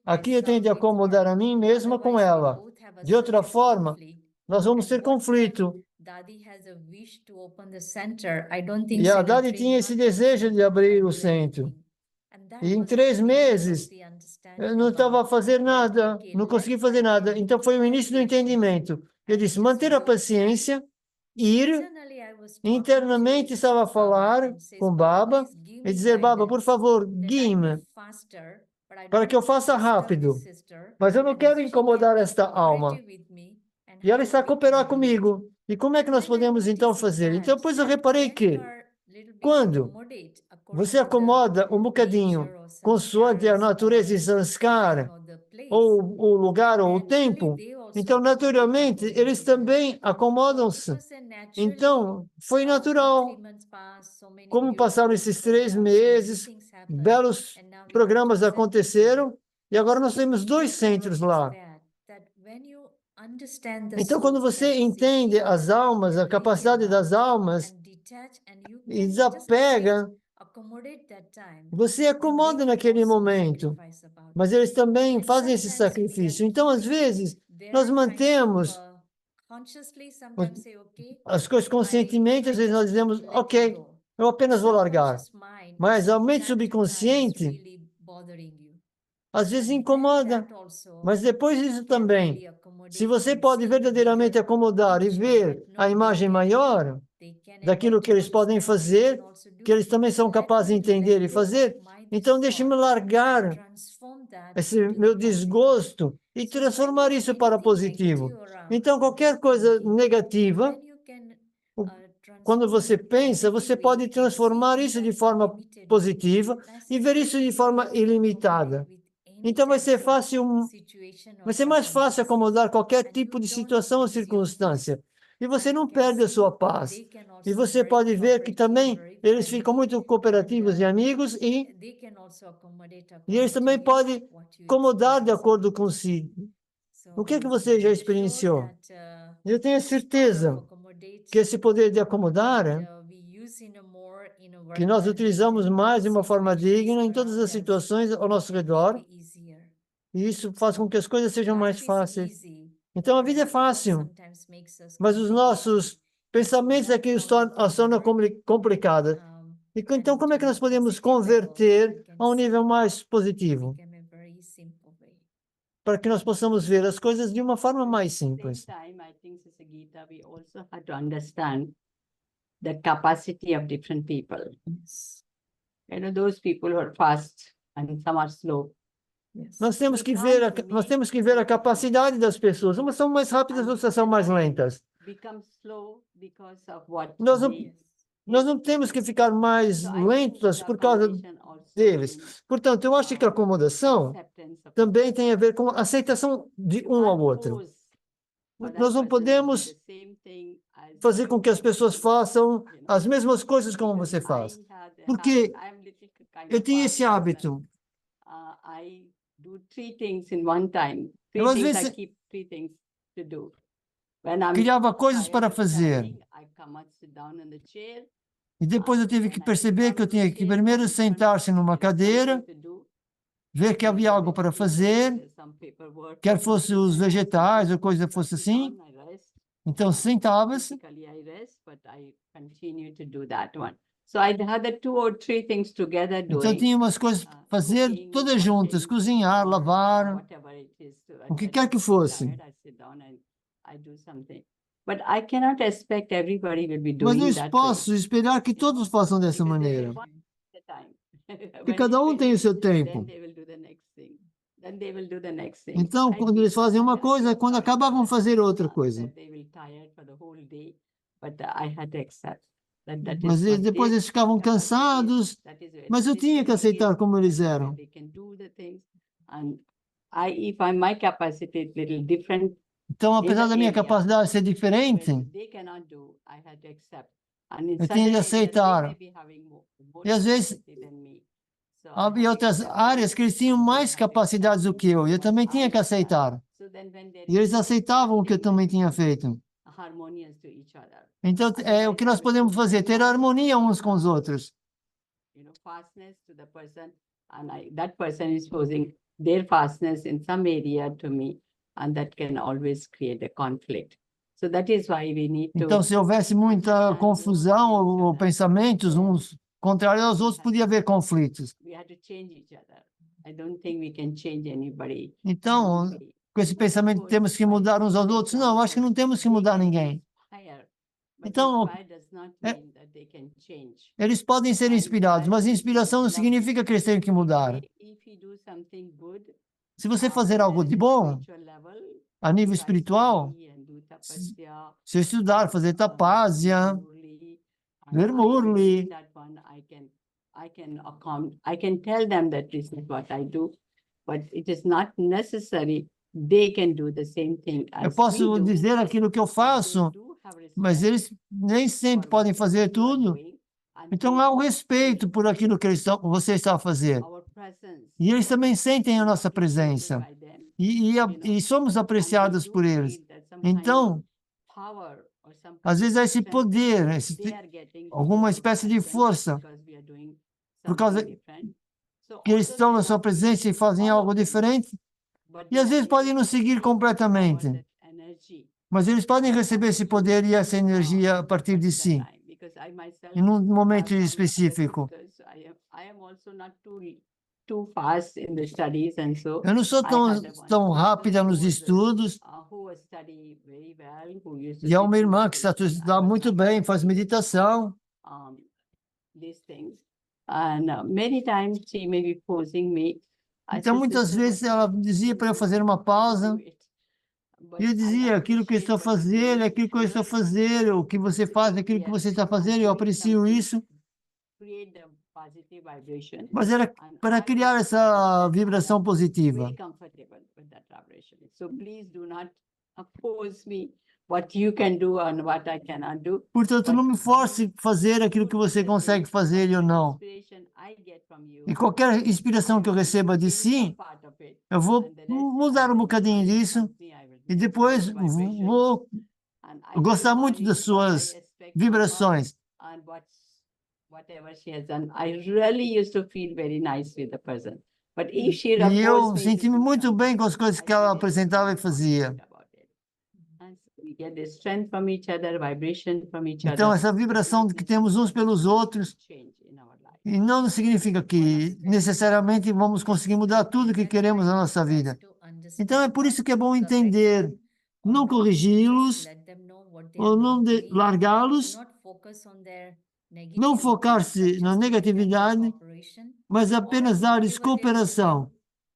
aqui eu tenho de acomodar a mim mesma com ela. De outra forma, nós vamos ter conflito. E a Dadi tinha esse desejo de abrir o centro. E em 3 meses, eu não estava a fazer nada, não consegui fazer nada. Então foi o início do entendimento. Eu disse, manter a paciência, ir. Internamente estava a falar com Baba e dizer, Baba, por favor, guie-me para que eu faça rápido. Mas eu não quero incomodar esta alma. E ela está a cooperar comigo. E como é que nós podemos então fazer? Então, depois eu reparei que, quando você acomoda um bocadinho consoante a natureza e sanskara, ou o lugar ou o tempo, então, naturalmente, eles também acomodam-se. Então, foi natural. Como passaram esses 3 meses, belos programas aconteceram, e agora nós temos 2 centros lá. Então, quando você entende as almas, a capacidade das almas, e desapega, você acomoda naquele momento. Mas eles também fazem esse sacrifício. Então, às vezes, nós mantemos as coisas conscientemente, às vezes nós dizemos, ok, eu apenas vou largar. Mas a mente subconsciente, às vezes incomoda. Mas depois disso também, se você pode verdadeiramente acomodar e ver a imagem maior daquilo que eles podem fazer, que eles também são capazes de entender e fazer, então deixe-me largar esse meu desgosto e transformar isso para positivo. Então, qualquer coisa negativa, quando você pensa, você pode transformar isso de forma positiva e ver isso de forma ilimitada. Então, vai ser mais fácil acomodar qualquer tipo de situação ou circunstância. E você não perde a sua paz. E você pode ver que também eles ficam muito cooperativos e amigos e eles também podem acomodar de acordo consigo. O que é que você já experienciou? Eu tenho certeza que esse poder de acomodar, que nós utilizamos mais de uma forma digna em todas as situações ao nosso redor, e isso faz com que as coisas sejam mais fáceis. Então, a vida é fácil, mas os nossos pensamentos é que os tornam complicadas. Então, como é que nós podemos converter a um nível mais positivo? Para que nós possamos ver as coisas de uma forma mais simples. the capacity of different people. Yes. You know, those people who are fast and some are slow. Yes. Nós temos que ver a capacidade das pessoas. Umas são mais rápidas, outras são mais lentas. Become slow because of what Nós não, they- nós não temos que ficar mais So I think lentas the por causa foundation also deles. means, Portanto, eu acho que a acomodação acceptance of também tem a ver com a aceitação de um ao outro. force for that Nós não person to do podemos the same thing as fazer com que as pessoas façam you know, as mesmas coisas como because você faz. I had the Porque habit- I'm little kind eu of tinha fast esse person. hábito. I do 3 things in one time. Eu, às 3 things, I vezes- keep 3 things to do. When I'm Criava coisas tired para of fazer. standing, I come and sit down in the chair. E depois eu tive que perceber que eu tinha que primeiro sentar-se numa cadeira, ver que havia algo para fazer, quer fosse os vegetais ou coisa fosse assim. Então sentava-se. Physically I rest, but I continue to do that one. So I had the 2 or 3 things together Então doing. tinha umas coisas para fazer Cooking, todas juntas, washing, cozinhar, lavar, whatever it is. So o que when quer que I'm fosse. tired, I sit down and I do something. But I cannot expect everybody will be Mas doing não that way. posso esperar que todos façam dessa Because they maneira. will one at a time. Porque When cada you um tem o finish, seu then tempo. they will do the next thing. Then they will do the next thing. Então, I quando eles feel fazem uma that coisa, quando I acabam, vão fazer outra that coisa. they will tired for the whole day, but I had to accept that Mas is what depois their eles ficavam capacity is. cansados, That is where mas eu tinha que discipline aceitar is, como eles that is where eram. they can do the things. And my capacity is little different. Então, apesar da minha area capacidade ser diferente, when they cannot do, I had to accept. And in eu certain tinha de areas, they aceitar. may be having more E às vezes capacity than me. So I havia had to outras accept áreas que eles tinham and they mais had to capacidades do que eu, e eu também tinha que aceitar. So then when there E eles is aceitavam o que eu something também tinha feito. harmonious to each other. Então, é o que nós podemos fazer, ter harmonia uns com os outros. You know, fastness to the person, and that person is posing their fastness in some area to me, and that can always create a conflict. So that is why we need to. Então, se houvesse muita confusão ou pensamentos uns contrários aos outros, podia haver conflitos. We have to change each other. I don't think we can change anybody. Então, com esse pensamento de temos que mudar uns aos outros, não, acho que não temos que mudar ninguém. Então, eles podem ser inspirados, mas inspiração não significa que eles tenham que mudar. Se você fazer algo de bom, a nível espiritual, se estudar, fazer tapásia, ler Murli, I can tell them that this is what I do, but it is not necessary they can do the same thing eu as posso we do. dizer aquilo que eu faço, mas eles nem sempre podem fazer tudo. Então há um respeito por aquilo que você está a fazer. E eles também sentem a nossa presença. E somos apreciados por eles. Então, às vezes há esse poder, alguma espécie de força, por causa que eles estão na sua presença e fazem algo diferente. E às vezes podem nos seguir completamente. Mas eles podem receber esse poder e essa energia a partir de si, em um momento específico. Eu não sou tão rápida nos estudos. E há uma irmã que está muito bem, faz meditação. Então, muitas vezes ela dizia para eu fazer uma pausa. E eu dizia, aquilo que eu estou fazendo, aquilo que eu estou fazendo, o que você faz, aquilo que você está fazendo, eu aprecio isso. Mas era para criar essa vibração positiva. Portanto, não me force a fazer aquilo que você consegue fazer e eu não. E qualquer inspiração que eu receba de si, eu vou mudar um bocadinho disso e depois vou gostar muito das suas vibrações. E eu senti-me muito bem com as coisas que ela apresentava e fazia. Então, essa vibração que temos uns pelos outros, e não significa que necessariamente vamos conseguir mudar tudo que queremos na nossa vida. Então, é por isso que é bom entender não just corrigi-los, let them know what they ou are não going through. Do largá-los, not focus on their não negativity, focar-se but na just give them the negatividade, cooperation mas or apenas dar-lhes whatever they don't cooperação. feel,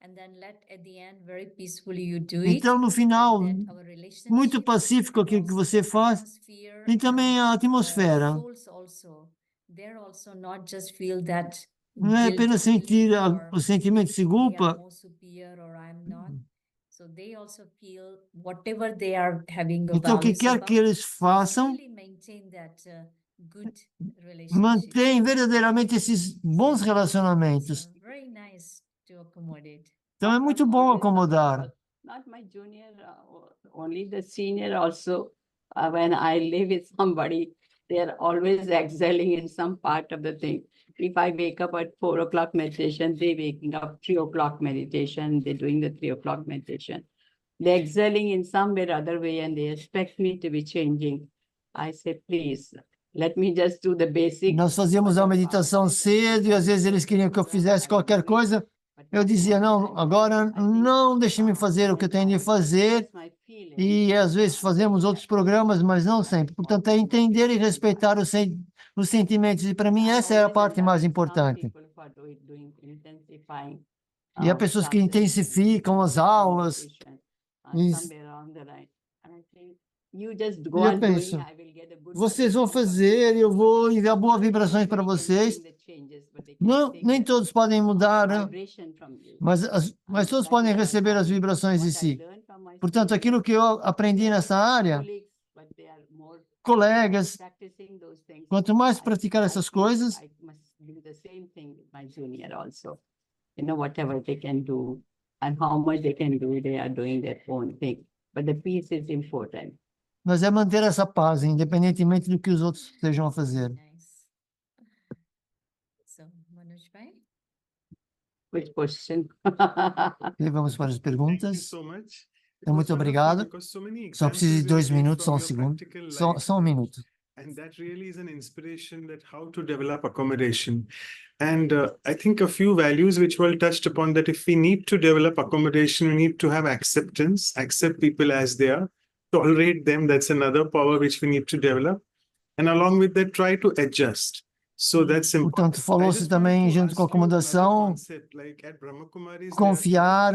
and then let at the end very peacefully you do it, Então, no and final, that our muito relationship pacífico and aquilo que also você the faz, atmosphere e também and a atmosfera. souls also, they're also not just feel that Não é guilt apenas feeling sentir or o sentimento de they are culpa, more superior or I'm not. So they also feel whatever they are having então o que values quer que about, eles façam, really maintain that good relationship. mantém verdadeiramente esses bons relacionamentos. So very nice to accommodate. Então é Not muito bom always acomodar. people, not my junior, only the senior also. When I live with somebody, they are always excelling in some part of the thing. If I wake up at 4 o'clock meditation, they waking up 3 o'clock meditation, they're doing the 3 o'clock meditation. They're excelling in some way or other way and they expect me to be changing. I say, please, let me just do the basic. Nós fazíamos a meditação cedo e às vezes eles queriam que eu fizesse qualquer coisa. Eu dizia, não, agora não deixe-me fazer o que eu tenho de fazer. E às vezes fazemos outros programas, mas não sempre. Portanto, é entender e respeitar os sentimentos. E para mim essa é a parte mais importante. E há pessoas que intensificam as aulas. E eu penso, vocês vão fazer, eu vou enviar boas vibrações para vocês. Não, nem todos podem mudar, né? Mas todos podem receber as vibrações de si. Portanto, aquilo que eu aprendi nessa área, colegas, quanto mais praticar essas coisas, whatever they can do and how much they can do, they are doing their own thing. But the peace is important. mas é manter essa paz, independentemente do que os outros estejam a fazer. Nice. So, Manoj bhai? Which question? E vamos para as Thank you perguntas. so much. It Então, was muito wonderful obrigado. because so many Só preciso de examples 2 you gave minutos, só from um your segundo. practical Só life. um minuto. And that really is an inspiration that how to develop accommodation. And I think a few values which were touched upon that if we need to develop accommodation, we need to have acceptance, accept people as they are, tolerate them. That's another power which we need to develop. And along with that, try to adjust. So that's important. Portanto, I falou-se just want também, to junto com a ask you another acomodação, concept, like at Brahma Kumaris, confiar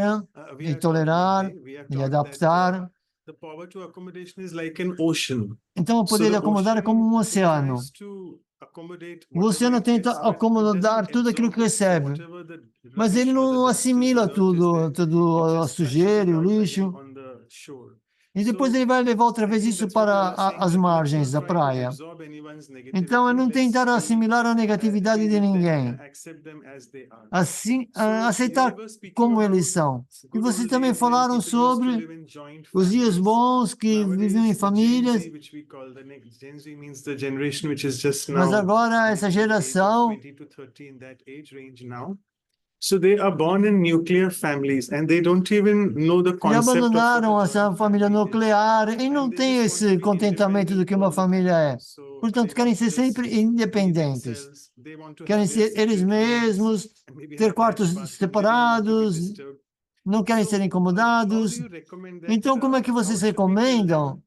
we e are taught tolerar one day, we are e taught that, adaptar. the power to accommodation is like an ocean. Então, o So poder de the acomodar é como um oceano. tries to accommodate O oceano whatever it tenta gets, but it acomodar doesn't tudo aquilo que absorb it. So recebe, whatever the mas ele rubbish or the não dust is, the assimila dirt is there, tudo it a just flushes sujeira it e o out again lixo. on the shore. E depois So ele vai levar outra I vez think isso that's what you para are saying, as that let's margens not da try to praia. absorb anyone's Então, é não negativity. tentar Let's assimilar a negatividade be de with them, ninguém. accept them as they are. Assim, So you aceitar were speaking como about eles são. E good vocês old também days when falaram people used to sobre live in joint os dias families. bons que viviam em Nowadays, the Gen famílias, Z, which we call the next Gen Z, means the generation which is just mas now agora essa maybe in the age of geração 20 to 30, in that age range now. So they are born in nuclear families and they don't even know the já concept of what abandonaram a essa joint família family is. nuclear e não And they têm just want to esse be contentamento do independent que all uma the time. família é. So Portanto, they querem want to ser just sempre be independentes. themselves. They want to Querem have their ser eles separate rooms mesmos, and maybe ter have quartos attached bathroom. They don't want to be separados, disturbed. não querem ser So, how do incomodados. you recommend that? Então, como é que How vocês should we tell them recomendam?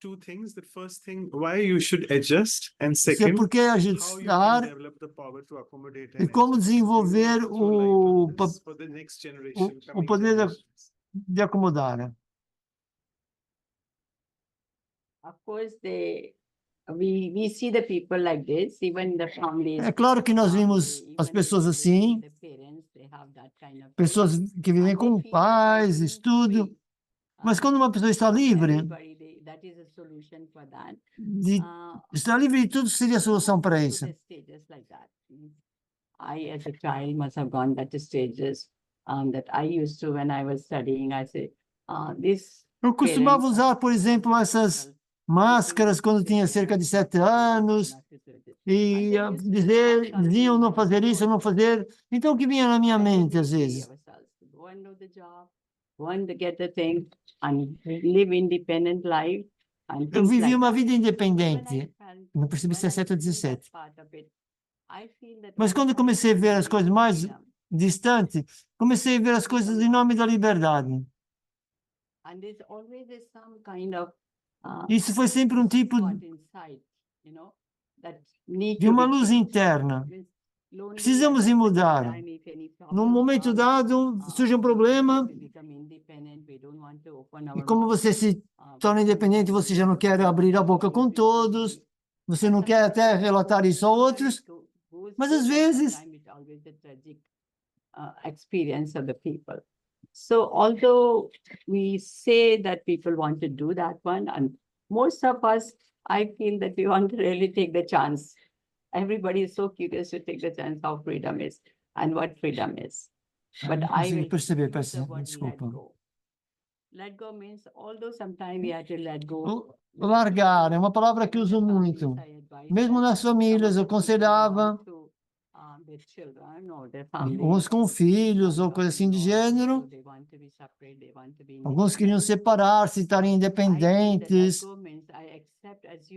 two things? The first thing, why you should adjust, and Se é second, porque how you can ajustar develop the power to accommodate e and como adjust. You want desenvolver to throw light on o this for the next generation, o coming poder generations. de acomodar. Of course, we see the people like this, even the families. É claro que nós vimos as pessoas assim, pessoas que vivem com pais, estudo, mas quando uma pessoa está livre, de estar livre de tudo seria a solução para isso. I, as a child, must have gone that stages that I used to when I was studying. I say, this. Eu costumava usar, por exemplo, essas máscaras quando tinha cerca de 7 anos e diziam não fazer isso, não fazer. Então, o que vinha na minha mente às vezes? Eu vivi uma vida independente. Não percebi se é 7 ou 17. Mas quando comecei a ver as coisas mais distantes, comecei a ver as coisas em nome da liberdade. And there's always is some kind of Isso foi sempre um tipo spot inside, you know, that need de to uma be luz changed. interna. Means lonely Precisamos at ir that mudar. time, if any Num problem momento comes, dado, surge um problema, we become independent, we don't want to open e our como mouth. você se torna independente, você já não quer abrir a boca com todos, você não quer até relatar isso a outros, mas às vezes experience of the people. So although we say that people want to do that one, and most of us, I feel that we want to really take the chance. Everybody is so curious to take the chance how freedom is and what freedom is. But não I consegui will perceber, use the peço word let desculpa. go. Let go means although sometimes we have to let go. Largar é uma palavra que uso muito. Mesmo nas famílias, eu aconselhava, alguns com filhos ou coisa assim de gênero, alguns queriam separar-se, estarem independentes,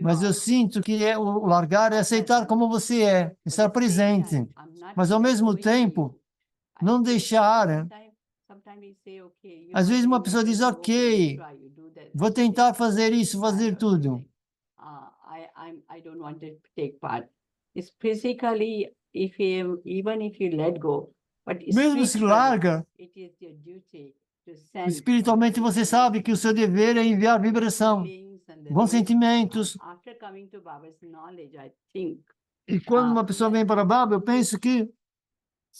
mas eu sinto que o largar é aceitar como você é, estar presente, mas ao mesmo tempo, não deixar. Às vezes uma pessoa diz, ok, vou tentar fazer isso, fazer tudo. I don't want to take part. It's physically, even if you let go, but Mesmo se spiritually, larga, it is your duty to send espiritualmente você sabe que o seu dever é enviar vibração, feelings and the bons ways. sentimentos. After coming to Baba's knowledge, I think E quando uma pessoa vem para Baba, eu penso que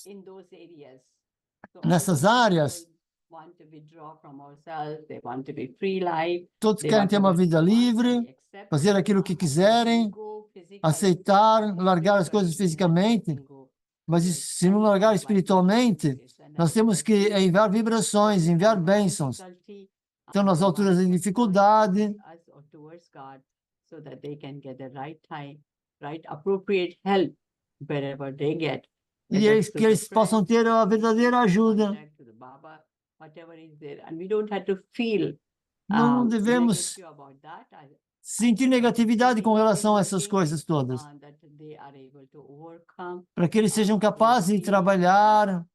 in those areas. So nessas although áreas, people want to withdraw from ourselves, they want to be free life, todos they querem want ter to uma work vida with us, livre, we accept fazer it. aquilo que When quiserem, we go physically, aceitar, largar as coisas fisicamente, mas se não largar espiritualmente, nós temos que enviar vibrações, enviar bênçãos. Então, nas alturas de dificuldade, so that they can get the right time, right appropriate help wherever they get. e que eles possam ter a verdadeira ajuda. Contact to the Baba, whatever is there, and we don't have to feel Não devemos negative about that. sentir negatividade com relação a essas coisas todas, That they are able to overcome para que eles sejam capazes de trabalhar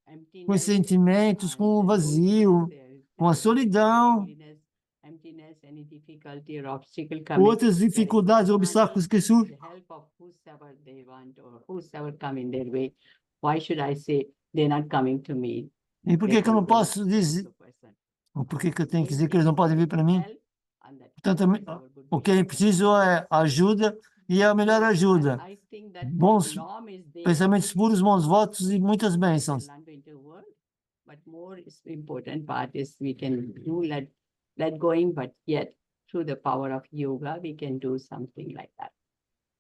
com os sentimentos, com o vazio, com a solidão, emptiness, any difficulty or obstacle coming, outras dificuldades, obstáculos que surgem. the help of whosoever they want or whosoever come in their way. Why should I say they're not coming to me? E por que que eu não posso dizer, ou por que que eu tenho que dizer que eles não podem vir para mim? Portanto, o que é preciso é ajuda e a melhor ajuda. Bons pensamentos puros, bons votos e muitas bênçãos. But more important part is we can do let going, but yet through the power of yoga, we can do something like that.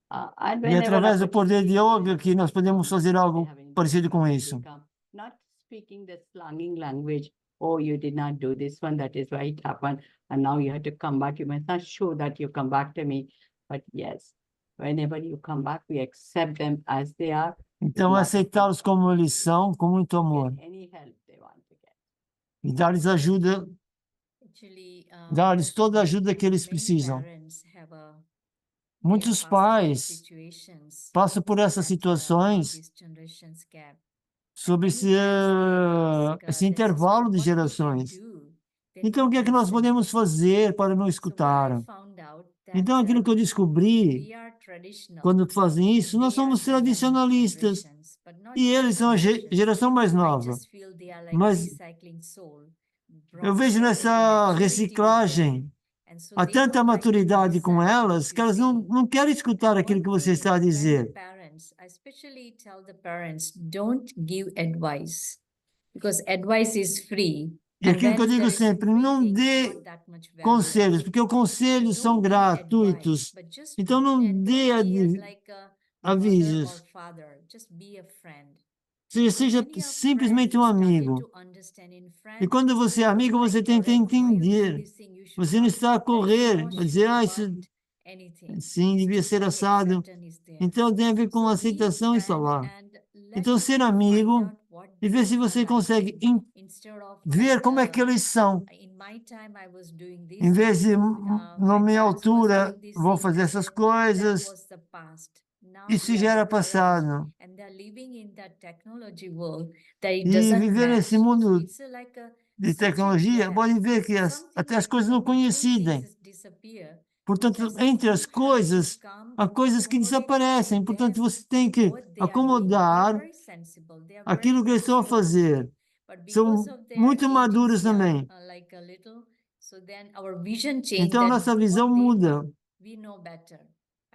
And E whenever através do poder de opportunity yoga que nós podemos fazer algo having parecido com people isso. come, not speaking the slanging language, oh, you did not do this one, that is why it happened, and now you have to come back. You must not show that you come back to me, but yes, whenever you come back, we accept them as they are. Então, aceitá-los como eles são, com muito amor. Get any help they want to get. E dar-lhes ajuda, Actually, dar-lhes toda a ajuda que eles many precisam. parents have Muitos passed through pais situations passam por essas that, situações this generation's gap. sobre Many times they ask, esse themselves, intervalo de "What we can gerações. do that Então, o que é que nós listen?" podemos fazer para não So what I escutar? found out that, Então, aquilo que eu descobri, we are traditional, quando fazem isso, nós they are somos the young tradicionalistas. generations, but not E young eles são a generations. geração mais I nova. just feel they are like Mas recycling soul, eu brought vejo certain nessa maturity with them. reciclagem, And so há they tanta don't like to maturidade com listen elas what que we elas say. não querem escutar aquilo One que você thing, está a when the dizer. parents, I especially tell the parents, don't give advice because advice is free. E aquilo que eu when digo there is sempre, free não thing, dê not that much value. conselhos, porque os conselhos são Don't give gratuitos. advice, but just Então, não and dê don't be like a mother or avisos. father, just be a friend. Seja When you're simplesmente friend, um you started amigo. to understand in E friend, quando você é amigo, você like tenta correct, why you do entender. this thing, you should Você não not, está a that is correr, not, a dizer, should isso want anything. sim, devia Just ser like assado. acceptance is there. Então, tem a ver com So be aceitação e friend salar. and let Então, ser them find amigo out what e ver they se are você like consegue instead of ver like como é que eles são. in my time I was doing this Em vez de, na my minha parents was altura, doing this vou thing, fazer I essas said, that coisas. was the past. Now Isso we já are era the parents, passado. and they're living in that technology world that it E doesn't viver match. nesse So mundo it's like a de tecnologia, pode ver que até as coisas não coincidem. Portanto, entre as coisas, há coisas que desaparecem. Portanto, você tem que acomodar aquilo que eles estão a fazer. São muito maduros também. Então, nossa visão muda.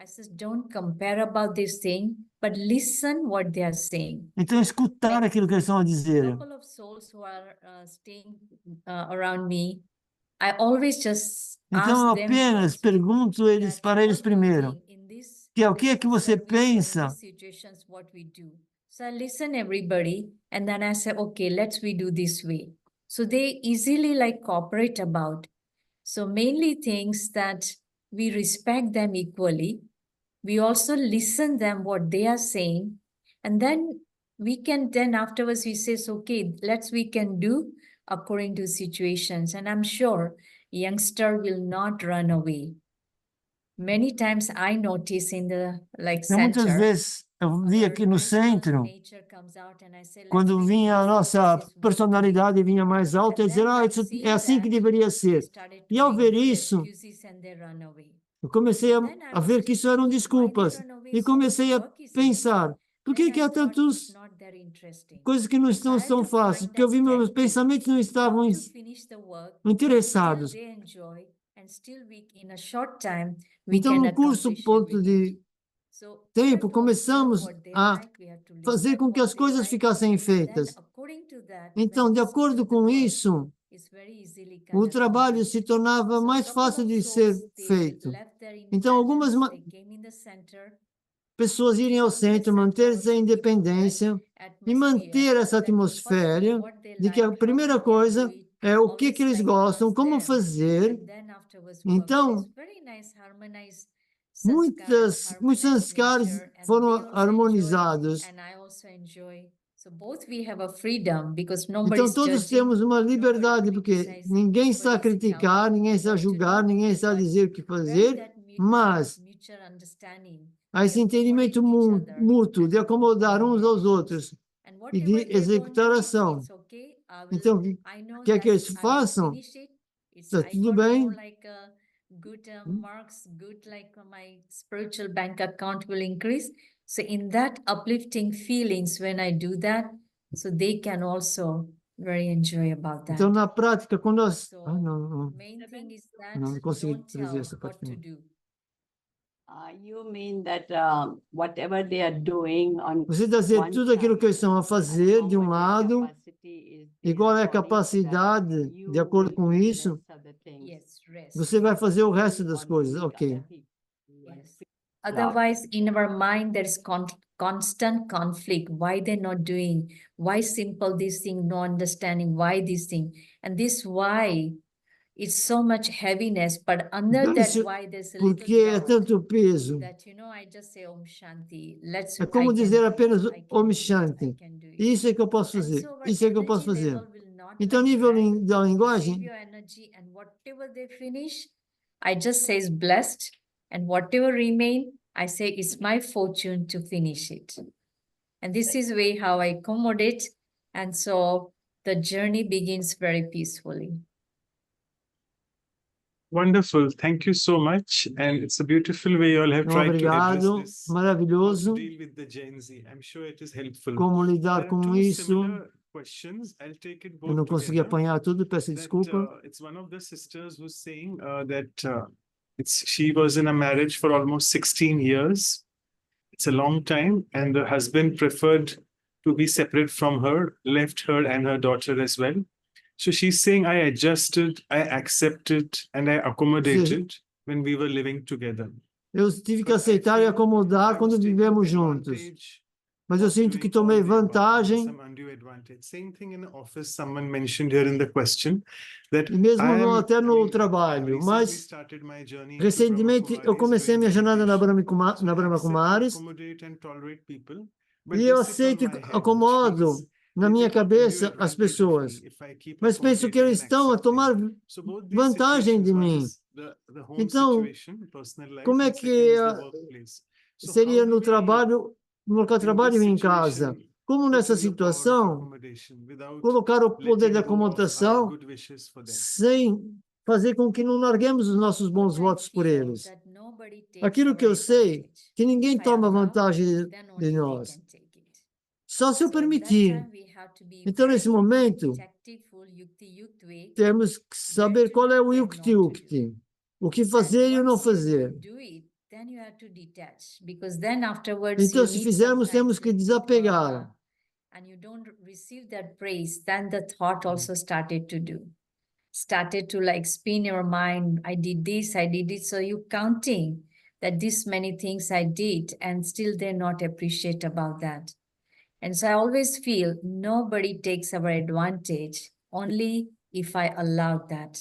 I says, don't compare about this thing, but listen what they are saying. Então, escutar aquilo que eles estão a dizer. Couple of souls who are staying around me, I always just Então, eu ask them apenas first pergunto eles, para eles what do you primeiro, think in this que é o que é que você pensa. situations, what we do. So I listen everybody, and then I say, okay, we do this way. So they easily like cooperate about. So mainly things that we respect them equally. We also listen them what they are saying, and then afterwards we say, okay, we can do according to situations. And I'm sure youngster will not run away. Many times I notice in the Então, muitas center, vezes, eu vi aqui no centro, nature comes out and I say, quando vinha a nossa personalidade vinha mais alta, eu dizia, isso é assim que deveria ser. E ao ver isso, eu comecei a ver que isso eram desculpas. E comecei a pensar, por que há tantas coisas que não estão tão fáceis? Porque eu vi meus pensamentos não estavam interessados. Então, no curso ponto de tempo, começamos a fazer com que as coisas ficassem feitas. Então, de acordo com isso, o trabalho se tornava mais fácil de ser feito. Então, algumas pessoas irem ao centro, manter essa independência e manter essa atmosfera de que a primeira coisa é o que eles gostam, como fazer. Então, muitos sanskaras foram harmonizados. Então, todos temos uma liberdade, porque ninguém está a criticar, ninguém está a julgar, ninguém está a dizer o que fazer, mas há esse entendimento mútuo de acomodar uns aos outros e de executar a ação. Então, o que é que eles façam? Está tudo bem. Marks, my spiritual bank account will increase. So in that uplifting feelings, when I do that, so they can also very enjoy about that. Então, na prática, quando nós... So, não main thing is that não consegui don't traduzir tell essa parte what to final. do. You mean that whatever they are doing on Você está dizendo one tudo aquilo que eles estão a side, fazer and de how um much lado, capacity is e there qual é a according to that, capacidade you de acordo will com do the isso, rest of the things. Yes, rest. você vai fazer o resto das coisas. Ok. Yes. Otherwise, in our mind, there is constant conflict. Why they're not doing? Why simple this thing? No understanding why this thing, and this why it's so much heaviness. But under Então, that isso, why there's a porque little é doubt tanto peso. that I just say Om Shanti. É como dizer apenas I can Om do it, Shanti. I can do it. Isso é que eu posso And fazer. so our Isso é que eu posso energy fazer. level will not Então, like nível drag. da Save linguagem, your energy, and whatever they finish, I just says blessed, and whatever remain, I say it's my fortune to finish it. And this is way how I accommodate, and so the journey begins very peacefully. Wonderful. Thank you so much. And it's a beautiful way you all have tried to address obrigado, this. How to maravilhoso. deal with the Gen Z. I'm sure it is helpful. Como There lidar are com two isso? similar questions. I'll take it Eu both não consegui together. apanhar tudo, peço desculpa. It's one of the sisters who's saying that she was in a marriage for almost 16 years. It's a long time, and the husband preferred to be separate from her, left her and her daughter as well. So she's saying, I adjusted, I accepted, and I accommodated when we were living together. Eu tive que aceitar e acomodar quando vivemos juntos. Mas eu sinto que tomei vantagem. Same thing in the office, someone mentioned here in the question that E mesmo até no trabalho. Mas recentemente eu comecei a minha jornada na Brahma Kumaris e eu aceito e acomodo na minha cabeça as pessoas. Mas penso que eles estão a tomar vantagem de mim. Então, como é que seria no trabalho, no local de trabalho e em casa? Como put nessa in the power of situação, accommodation without colocar o poder letting da go of our acomodação good wishes for them. sem fazer com que não larguemos os nossos bons votos por eles. Aquilo que eu sei, que ninguém toma vantagem de nós, só se eu permitir. Então, nesse momento, temos que saber qual é o yukti-yukti, o que fazer e o não fazer. Então, se fizermos, temos que desapegar. And you don't receive that praise, then the thought also started to like spin your mind. I did this, I did it. So you counting that this many things I did, and still they're not appreciate about that. And so I always feel nobody takes our advantage, only if I allow that.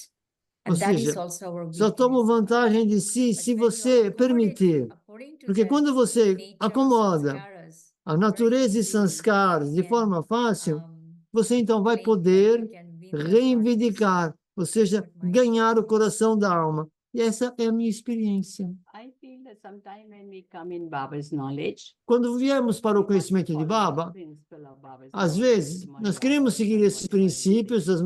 Ou And that is seja, also our só tomam weakness. vantagem de si But se when you você accommodate permitir. according to Porque that quando você nature of acomoda sanskaras, a natureza e very easily sanskaras de can, forma fácil, um, você então vai claim that poder you can win the reivindicar, ou seja, But my ganhar o coração da alma. E essa é a minha experiência. I feel that sometimes when we come in Baba's knowledge, Quando viemos para o we want to conhecimento de follow the Baba, principle of Baba's às knowledge, vezes, nós queremos seguir esses princípios, as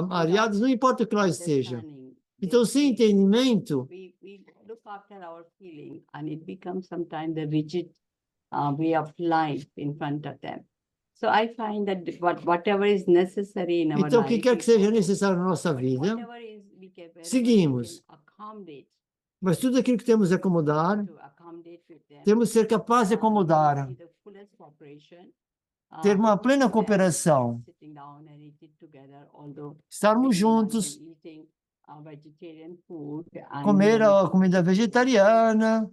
ariadas, não importa o que lá esteja. understanding, Então, they- sem entendimento, we look after our feeling and it becomes sometimes the rigid way of life in front of them. So I find that whatever is necessary in our então, o que life, quer we que seja follow. necessário na nossa But vida, whatever is we can, wherever we seguimos. can accommodate, Mas tudo aquilo que temos a acomodar, to accommodate with them, temos que ser capazes de we acomodar, see the fullest cooperation, ter uma with plena them, cooperação, sitting down and eat it together, although estarmos taking lunch juntos, and eating vegetarian food and comer then, a comida vegetariana.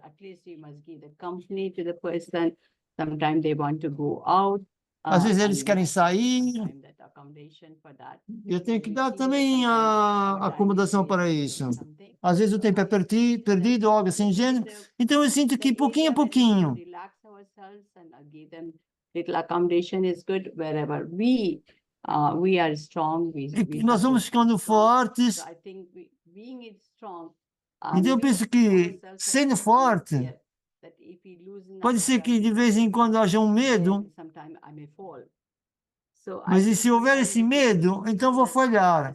at least you must give the company to the person. Sometimes they want to go out. Às vezes eles and querem we have to give sair. sometime that accommodation for that. Eu tenho que We dar feel that também sometimes a our time is acomodação para wasted or isso. something. Às vezes o tempo é perdido, algo assim, gênero. Então eu sinto que pouquinho a pouquinho, Relax ourselves and give them little accommodation is good wherever we are strong. We nós have to vamos be ficando strong. fortes. So I think being it strong. Então eu penso que, sendo forte, pode ser que de vez em quando haja um medo, mas e se houver esse medo, então vou falhar.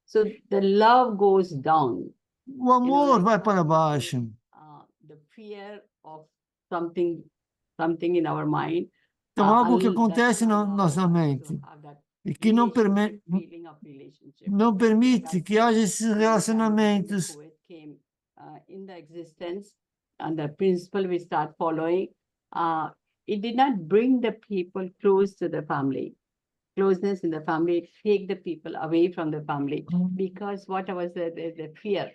So the love goes down. O amor vai para baixo. The fear of something in our mind. Então, algo que that acontece will na allow nossa us to mente have that e que não feeling of relationship. não permite que haja esses relacionamentos. Poet came in the existence and the principle we start following, it did not bring the people close to the family. Closeness in the family, it take the people away from the family because what was the fear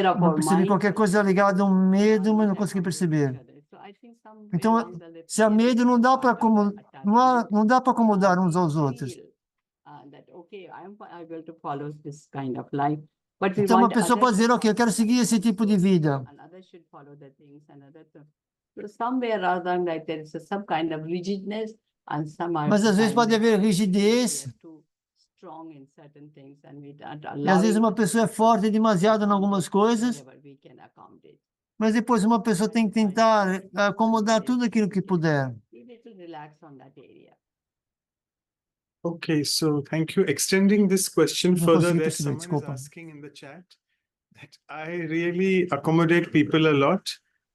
of Não our percebi mind. qualquer coisa ligada a um medo, mas não consegui perceber. Então, se há medo, não dá para não dá para acomodar uns aos outros. Então, uma pessoa pode dizer, ok, eu quero seguir esse tipo de vida. Mas às vezes pode haver rigidez. E às vezes uma pessoa é forte demasiado em algumas coisas, mas depois uma pessoa tem que tentar acomodar tudo aquilo que puder. Okay, so thank you. Extending this question Não further, consegui there's perceber, someone is desculpa. asking in the chat that I really accommodate people a lot,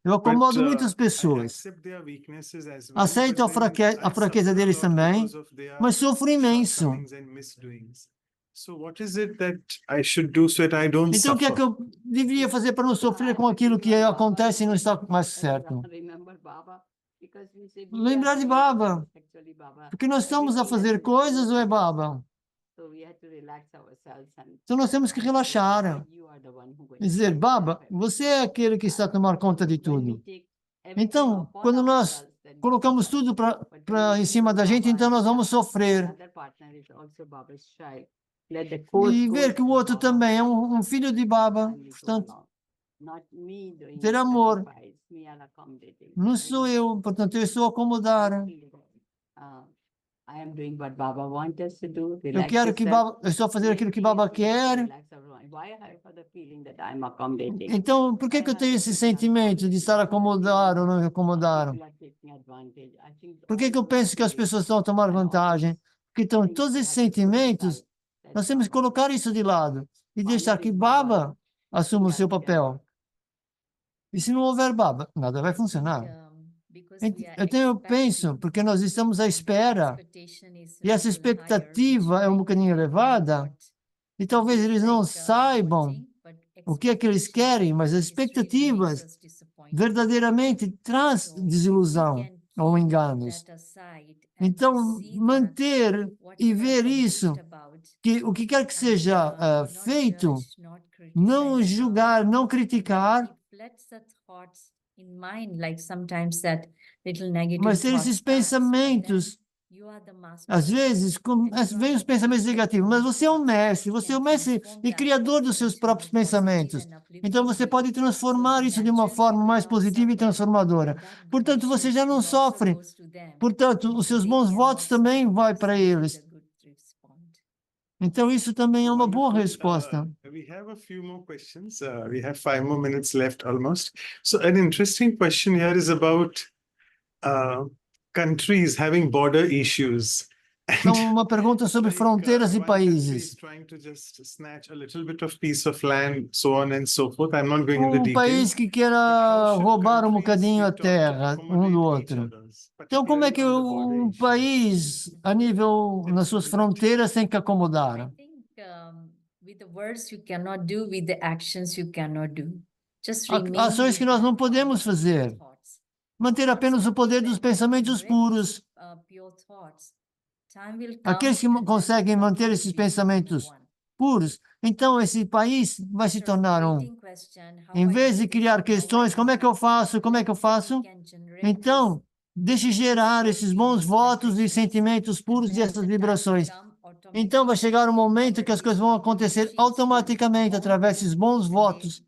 Eu but acomodo muitas I pessoas. accept their weaknesses as well, Aceito but a then I fraqueza suffer a deles lot também, because of their mas sofro imenso. shortcomings and misdoings. So what is it that I should do so that I don't Então, o que é suffer? que eu deveria fazer para não sofrer com aquilo que acontece e não está mais certo? Lembrar de Baba. Porque nós estamos a fazer coisas ou é Baba? Então nós temos que relaxar. E dizer, Baba, você é aquele que está a tomar conta de tudo. Então, quando nós colocamos tudo em cima da gente, então nós vamos sofrer. E ver que o outro também é um filho de Baba. Portanto, ter amor. Não sou eu, portanto, eu estou a acomodar. Eu quero que Baba, eu estou a fazer aquilo que Baba quer. why I have the feeling that I'm accommodating? Então, por que que eu tenho esse sentimento de estar acomodado ou não me acomodaram? People are taking advantage. I think Por que all que eu those penso que as feelings pessoas estão a tomar and all vantagem? these Porque então, things todos we esses have to put sentimentos, aside. That's nós temos que Baba. colocar isso de lado e deixar que Baba is Baba. Baba assuma o seu That can papel. work. E se não houver Baba, nada vai funcionar. Então, eu penso, porque nós estamos à espera, e essa expectativa é um bocadinho elevada, e talvez eles não saibam o que é que eles querem, mas as expectativas verdadeiramente traz desilusão ou enganos. Então, manter e ver isso, que o que quer que seja feito, não julgar, não criticar, mas ter esses pensamentos. Às vezes, vem os pensamentos negativos, mas você é um mestre e criador dos seus próprios pensamentos. Então, você pode transformar isso de uma forma mais positiva e transformadora. Portanto, você já não sofre. Portanto, os seus bons votos também vão para eles. Então, isso também é uma boa Wonderful. resposta. We have a few more questions. We have 5 more minutes left almost. So an interesting question here is about countries having border issues. Então, uma pergunta sobre fronteiras e one country is países. trying to just snatch a little bit of piece of land, so on and so forth. I'm not going into Um país details. que But queira how should roubar um countries bocadinho be a taught to terra um do accommodate each outro. other's, Então, como é que particularly on the border um issues? país, a nível, nas suas fronteiras, tem que acomodar? With the words you cannot do, with the actions you cannot do. Just Há remain ações with que nós that não podemos pure fazer. thoughts. Manter apenas o poder dos pensamentos puros. Pure thoughts. Time will Aqueles que come and conseguem then manter esses completely pensamentos one. puros, então esse país vai se tornar um. Creating question, how Em I vez do de this, criar how I questões, do como é que eu faço? Como é que eu faço? can generate Então, deixe gerar esses bons votos e sentimentos puros e essas vibrações. Então, vai chegar um momento que as coisas vão acontecer automaticamente através desses bons votos.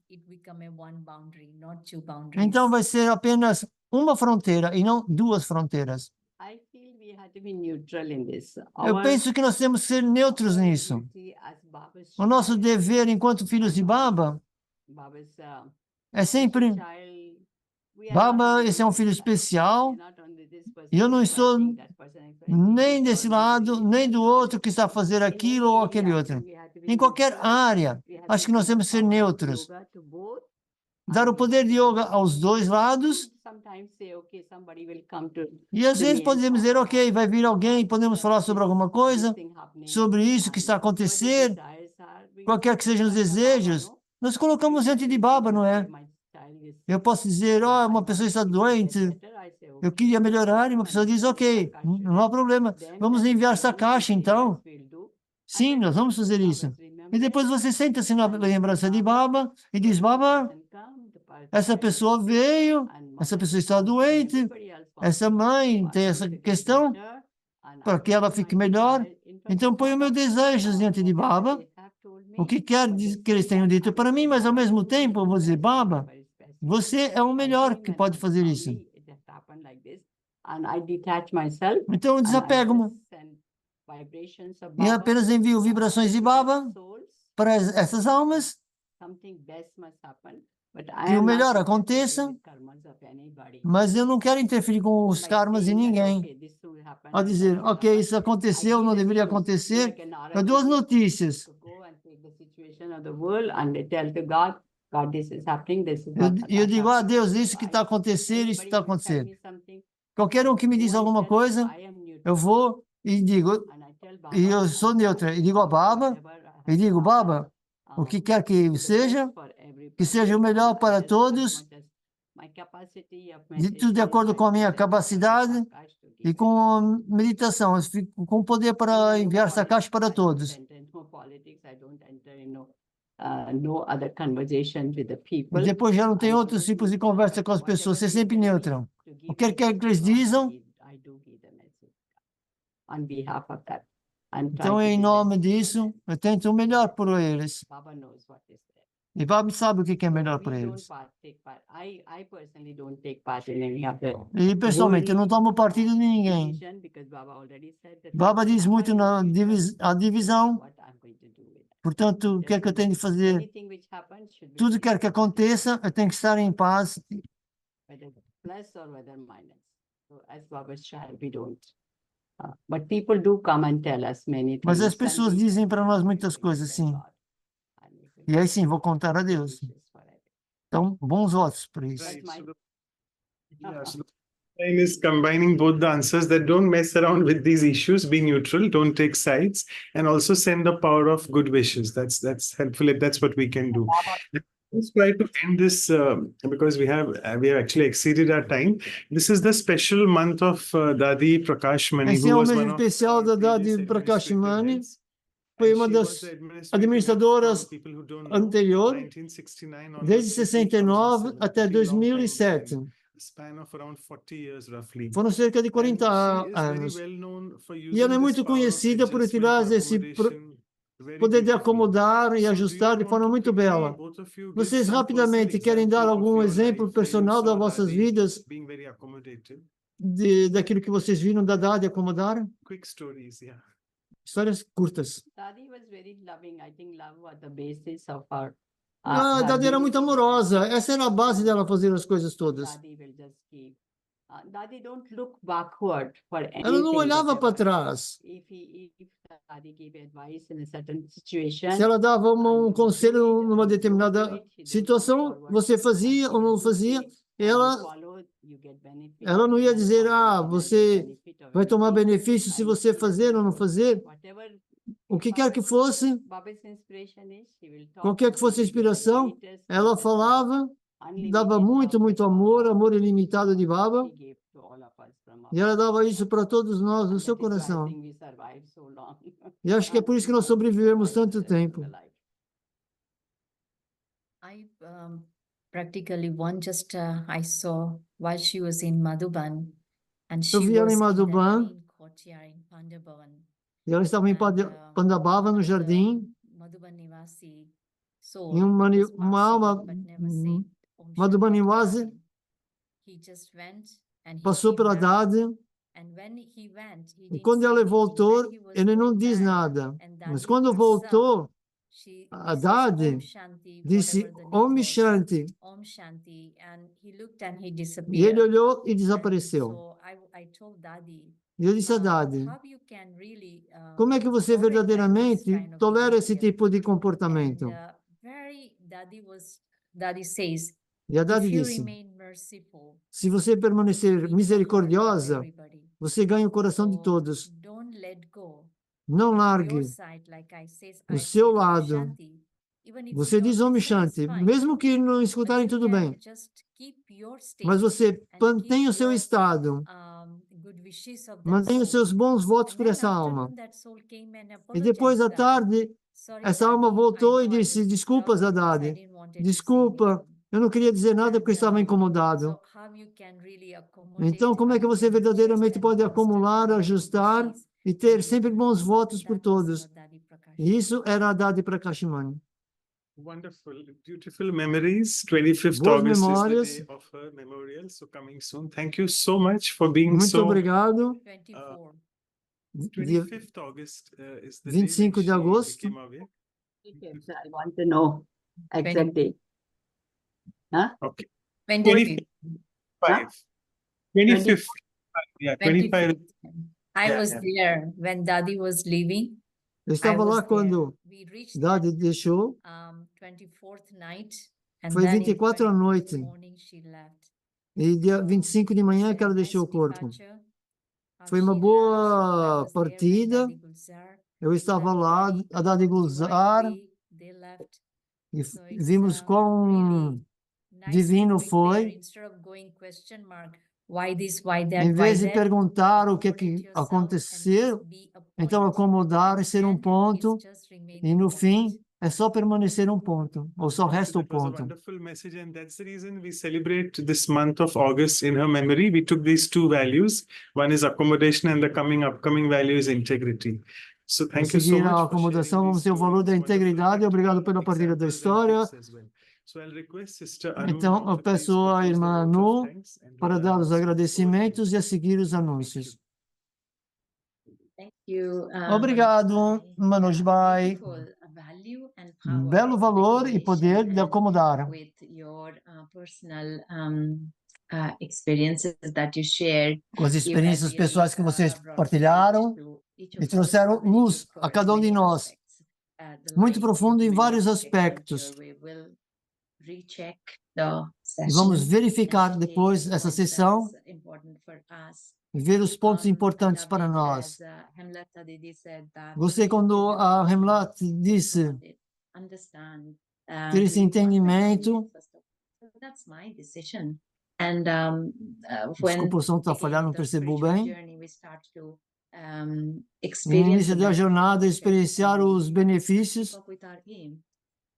Então, vai ser apenas uma fronteira e não duas fronteiras. I feel we have to be neutral in this. Eu Our penso que nós temos que ser neutros nisso. duty as Baba's O nosso child, dever enquanto filhos de Baba Baba's é sempre: child, we are Baba, not only esse é um this filho side. especial, We are not only this person e eu não exploiting, estou that person exploiting, nem this desse or lado, this, nem do that or outro que está a fazer In aquilo any ou aquele area, outro. we have to be Em qualquer neutral. área, We have acho to que nós give temos que ser power of neutros. yoga to both. Dar o poder de yoga aos dois lados, Sometimes say, okay, somebody will come to e às vezes podemos dizer, ok, vai vir alguém, podemos falar sobre alguma coisa, sobre isso que está a acontecer, qualquer que sejam os desejos, nós colocamos diante de Baba, não é? Eu posso dizer, ó, uma pessoa está doente, eu queria melhorar, e uma pessoa diz, ok, não há problema, vamos enviar essa caixa, então. Sim, nós vamos fazer isso. E depois você senta-se na lembrança de Baba e diz, Baba, essa pessoa veio, essa pessoa está doente, essa mãe tem essa questão, para que ela fique melhor. Então, põe o meu desejo diante de Baba, o que quer que eles tenham dito para mim, mas ao mesmo tempo eu vou dizer, Baba, você é o melhor que pode fazer isso. Então, eu desapego-me e apenas envio vibrações de Baba para essas almas, que o melhor aconteça, mas eu não quero interferir com os karmas de ninguém. Ao dizer, ok, isso aconteceu, não deveria acontecer, eu dou as notícias. Eu digo, ah, Deus, isso que está acontecendo, isso está acontecendo. Qualquer um que me diz alguma coisa, eu vou e digo, e eu sou neutra, e digo a Baba, e digo, Baba, o que quer que seja o melhor para todos, de tudo de acordo com a minha capacidade e com a meditação, eu fico com poder para enviar essa caixa para todos. E depois já não tem outros tipos de conversa com as pessoas, você é sempre neutro. O que quer que eles dizem, então, em nome disso, eu tento o melhor por eles. E Baba sabe o que é melhor para eles. E, pessoalmente, eu não tomo partido de ninguém. Baba diz muito na divisão, Portanto, o que é que eu tenho de fazer? Anything which happens should be Tudo que peaceful, quer que aconteça, eu tenho que estar em paz. whether plus or whether minus. So as Baba Shah, we don't. But people do come and tell us many Mas things. as pessoas dizem para nós muitas coisas, sim. E aí sim, vou contar a Deus. Então, bons votos para isso. Right. my- So the time is combining both the answers, that don't mess around with these issues, be neutral, don't take sides, and also send the power of good wishes. That's helpful if that's what we can do. Let's try to end this because we have actually exceeded our time. This is the special month of Dadi Prakash Mani, Esse é who o was mês one of especial our da previous Dadi Prakash administrative Mani. heads. Foi And uma she das was the administrative head, administradoras for people who don't know, anterior, 1969 onwards desde to 69 até 2007, pretty long time, 2007. a span of around 40 years roughly. Foram cerca de 40 And she is very anos. well known for E ela é using muito this power of conhecida por adjustment utilizar or esse accommodation very poder de beautifully. acomodar e So do ajustar you de want forma to muito quickly, bela. both of you, give Vocês some personal rapidamente querem dar example of algum your exemplo life where you personal das saw vossas Dadi vidas, being very accommodated? daquilo que vocês viram da Dadi acomodar? Quick stories, yeah. Histórias curtas. Dadi was very loving. I think love was the basis of her. A Dadi era muito amorosa. Essa era a base dela fazer as coisas todas. Dadi will just give. Dadi don't look backward for anything. Ela não olhava para whatever. trás. If Dadi gave advice in a certain situation, Se ela dava um conselho numa determinada situação, você fazia ou não fazia, ela não ia dizer, você vai tomar benefício se você fazer ou não fazer. O que quer que fosse, qualquer que fosse a inspiração, ela falava, dava muito, muito amor, amor ilimitado de Baba, e ela dava isso para todos nós no seu coração. E acho que é por isso que nós sobrevivemos tanto tempo. I practically I saw while she was in Madhuban, and Eu she vi ela was em in that Madhuban, main courtyard in Pandavavan. e ela estava em Pandabhava, no jardim, Madhuban Nivasi e uma alma, Madhuban Nivasi, passou pela Dadi, e quando ela voltou, ele não diz nada. Mas quando voltou, a Dadi disse Om Shanti, e ele olhou e desapareceu. E eu disse a Dadi, como é que você verdadeiramente tolera esse tipo de comportamento? E a Dadi disse, se você permanecer misericordiosa, você ganha o coração de todos. Não largue o seu lado. Você diz Om Shanti, mesmo que não escutarem, tudo bem. Mas você mantenha o seu estado. Mantenha os seus bons votos por essa alma. E depois, à tarde, essa alma voltou e disse, desculpa, Zadadi. Desculpa, eu não queria dizer nada porque estava incomodado. Então, como é que você verdadeiramente pode acumular, ajustar e ter sempre bons votos por todos? E isso era a Dadi Prakash Mani. Wonderful, beautiful memories. 25th Boas August memórias. is the day of her memorial, so coming soon. Thank you so much for being Muito so. obrigado. 25th August is the 25 day de when agosto. she became aware. I want to know exact date. Huh? Okay. 25th. 25th. Yeah, 25. I Yeah, was yeah. there when Dadi was leaving. Eu estava was lá quando We reached Dadi deixou. 24th night, and Foi then in 24 à 25th noite. morning she left. E dia 25 de manhã que ela deixou o corpo. Foi uma boa partida. Eu estava lá, a Dadi Gulzar, e vimos quão divino foi. Em vez de perguntar o que é que aconteceu, então acomodar e ser um ponto, e no fim é só permanecer um ponto, ou só resta o That was a ponto. wonderful message, and that's the reason we celebrate this month of August in her memory. We took these two values. One is accommodation, and the upcoming value is integrity. So Para thank you so seguir a much for acomodação, sharing vamos ter these o valor da two wonderful integridade. Obrigado pela partilha da examples and história. tips as well. So I'll request Sister Anu Então, now eu to peço please à propose the irmã vote of Anu thanks and para we'll dar os announce agradecimentos e a seguir os anúncios. Thank you. Obrigado, Manoj Bhai. Beautiful, valuable belo valor e poder de acomodar. With your personal experiences that you shared, Com as experiências you pessoais que vocês brought light partilharam to each e of us trouxeram in luz a for cada um de many nós, aspects. The muito light profundo em many vários aspects. aspectos. We will recheck the E vamos session verificar and depois take essa points sessão that's important for us. e ver os pontos And importantes love para it nós. as, Hemlata Didi said that Gostei quando a Hemlat disse understand, ter esse do you want the entendimento. knowledge first of all? So that's my decision. And Desculpa, when o som está a falhar, não the percebo spiritual bem. journey, we start to No experience início the da jornada, benefits, experienciar os benefícios. keep up with our aim.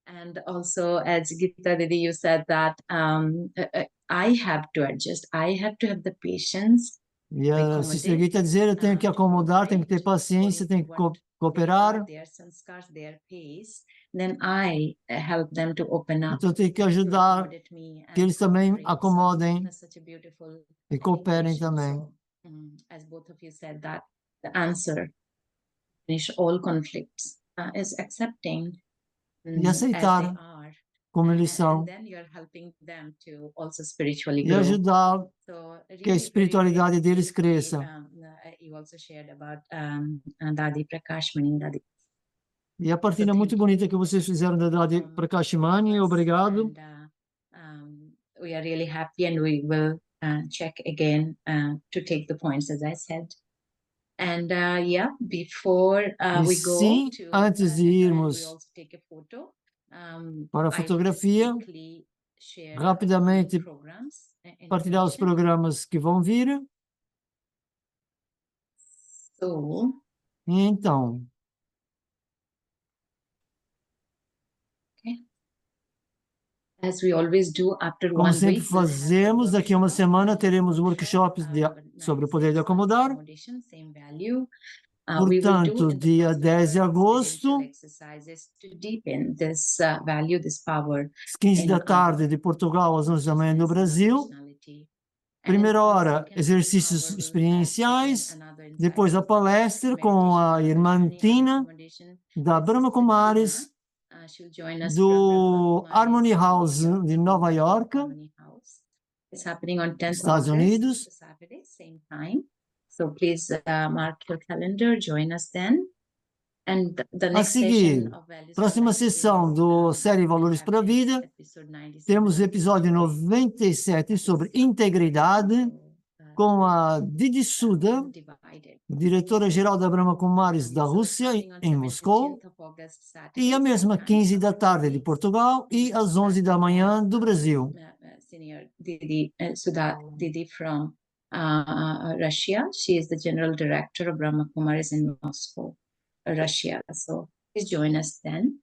And also, as Gita Didi, you said that I have to adjust. I have to have the patience. E a Sister Gita dizer, eu tenho que acomodar, tenho que ter paciência, tenho que cooperar. Their sanskars, their pace. Then I help them to open up. Então, eu tenho que to ajudar accommodate me que and eles também cooperate. So acomodem that's such a beautiful e cooperem invitation. também. So, as both of you said, that the answer finish all conflicts is accepting E as they aceitar are. como eles And são. then you're helping them to also spiritually E grow. ajudar So que a really very espiritualidade deles briefly, cresça. you also shared about Dadi Prakashmani, Dadi. E a partilha muito bonita que vocês fizeram da Dadi Prakashmani, obrigado. And, we are really happy, and we will check again to take the points, as I said. And yeah, before E we go sim, to, antes de we irmos also take a photo. para a I will fotografia, quickly share rapidamente programs, partilhar os information. programas que vão vir. So, E então, as we always do, after como one sempre week, we'll have the fazemos, daqui a uma workshop. semana teremos workshops sobre o poder de acomodar. Accommodation, same value. Portanto, dia 10 de agosto, às 15 da tarde de Portugal, às 11 da manhã do Brasil. Primeira hora, exercícios experienciais. Depois a palestra com a irmã Tina, da Brahma Kumaris, do Harmony House de Nova York, Estados Unidos. So please mark your calendar, join us then. And the A next seguir, session of Values for próxima Life sessão series, do série Valores para a Vida, episode 97. temos o episódio 97 sobre integridade, com a Didi Suda, diretora-geral da Brahma Kumaris da Rússia, em Moscou, e a mesma 15 da tarde de Portugal e às 11 da manhã do Brasil. Senior Didi Sudha Didi from Russia. She is the general director of Brahma Kumaris in Moscow, Russia. So please join us then.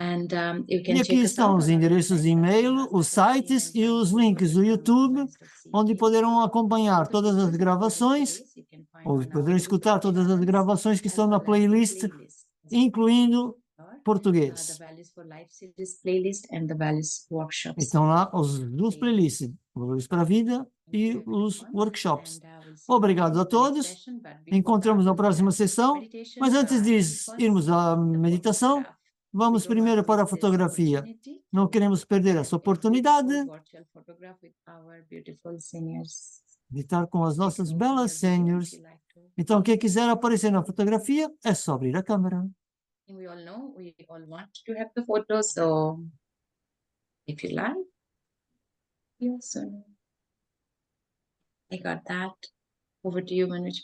And you can E aqui check us estão out os on our endereços de website, e-mail, os sites e os links do YouTube, onde poderão acompanhar todas as gravações, ou poderão escutar todas as gravações que estão na playlist, incluindo português. The Values for Life series playlist and the Values workshops. Estão lá os duas playlists, Valores para a Vida e os workshops. Obrigado a todos. Encontramos na próxima sessão. Mas antes de irmos à meditação, vamos primeiro para a fotografia. Não queremos perder essa oportunidade de estar com as nossas belas seniors. Então, quem quiser aparecer na fotografia, é só abrir a câmera. We all know, we all want to have the photo, so if you like, yes, I got that. Over to you, Manoj.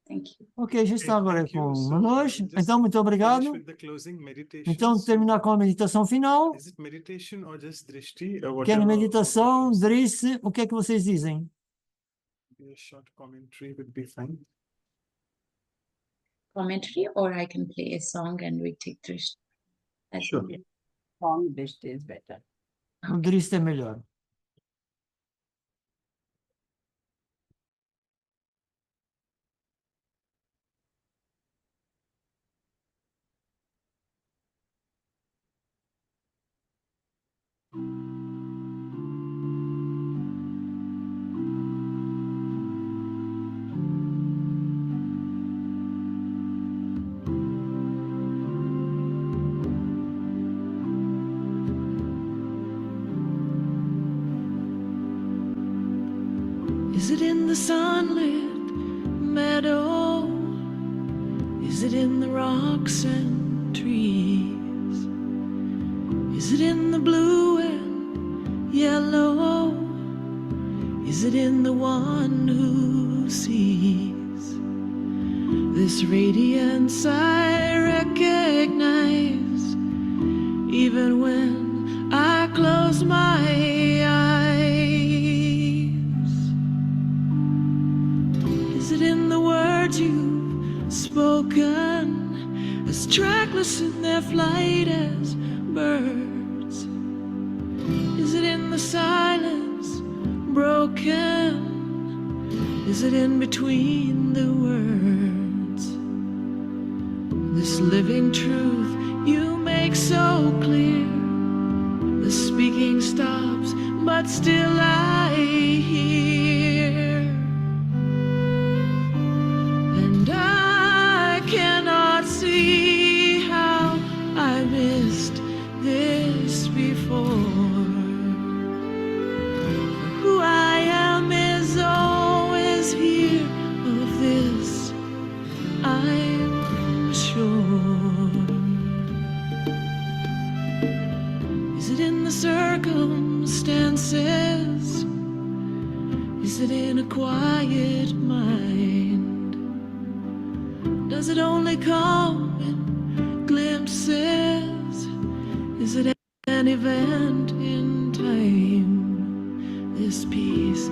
Thank you. Ok, já está Okay, agora thank you. com o So, Manoj. just Então, muito obrigado. finish with the closing meditation. Então, So, terminar com a meditação final. is it meditation or just drishti or Querem whatever? meditação, Drice, o que é que vocês dizem? A short commentary would be fine. Commentary, or I can play a song and we take this. As Sure. you- Song best is better. O Drice é melhor. Is it in the sunlit meadow? Is it in the rocks and trees? Is it in the blue and yellow? Is it in the one who sees? This radiance I recognize, even when I close my eyes. Is it in the words you've spoken, as trackless in their flight as birds? Is it in the silence broken? Is it in between the words? This living truth you make so clear. The speaking stops, but still I hear. And I cannot see how I missed this before. Who I am is always here, of this I'm sure. Is it in the circumstances? Is it in a quiet mind? Does it only come in glimpses? Is it an event in time? This peace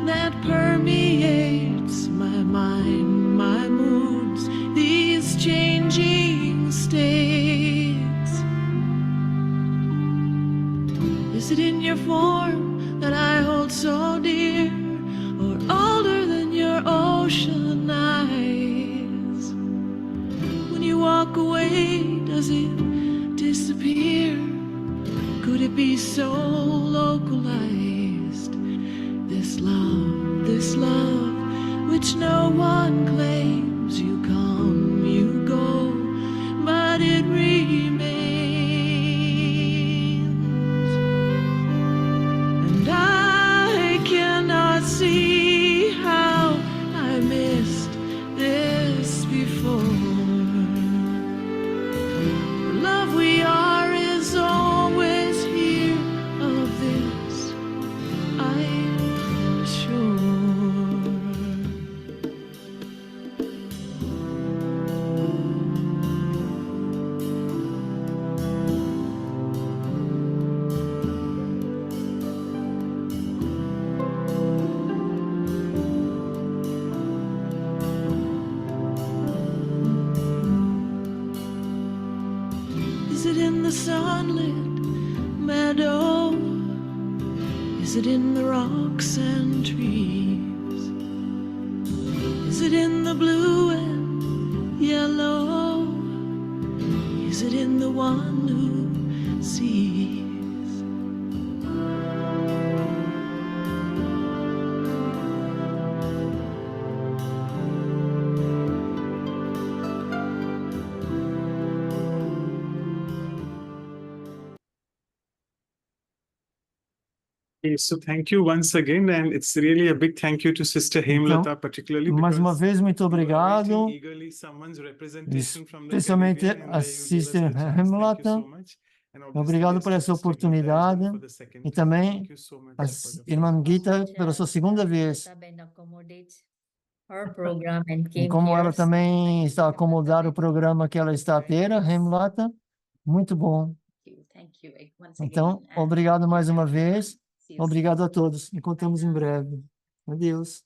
that permeates my mind, my moods, these changing states. Is it in your form that I hold so dear, or older than your ocean eyes? When you walk away, does it disappear? Could it be so localized? This love, which no one claims. You come, you go, but it remains. And I cannot see how I missed this before. The love we are is always here, of this I'm sure. Is it in the sunlit meadow? Is it in the rocks and trees? Is it in the blue and yellow? Is it in the one who sees? Okay, so thank you once again, and it's really a big thank you to Sister Hemlata, particularly Mais uma because vez, muito you are obrigado, awaiting eagerly someone's representation from the especialmente Caribbean, and a there you gave us Sister the chance. Thank you Hemlata. so much. And obviously, Obrigado yes, por to essa Sister Gita as well oportunidade for the second e time. também Thank you so much a for the irmã Gita pela sua segunda vez. Her program and E came como here. ela também está a acomodar o programa que ela está a ter, a Hemlata, muito bom. Thank you once Então, again, and obrigado mais uma vez. see you soon. Obrigado a todos. Encontramos em breve. Adeus.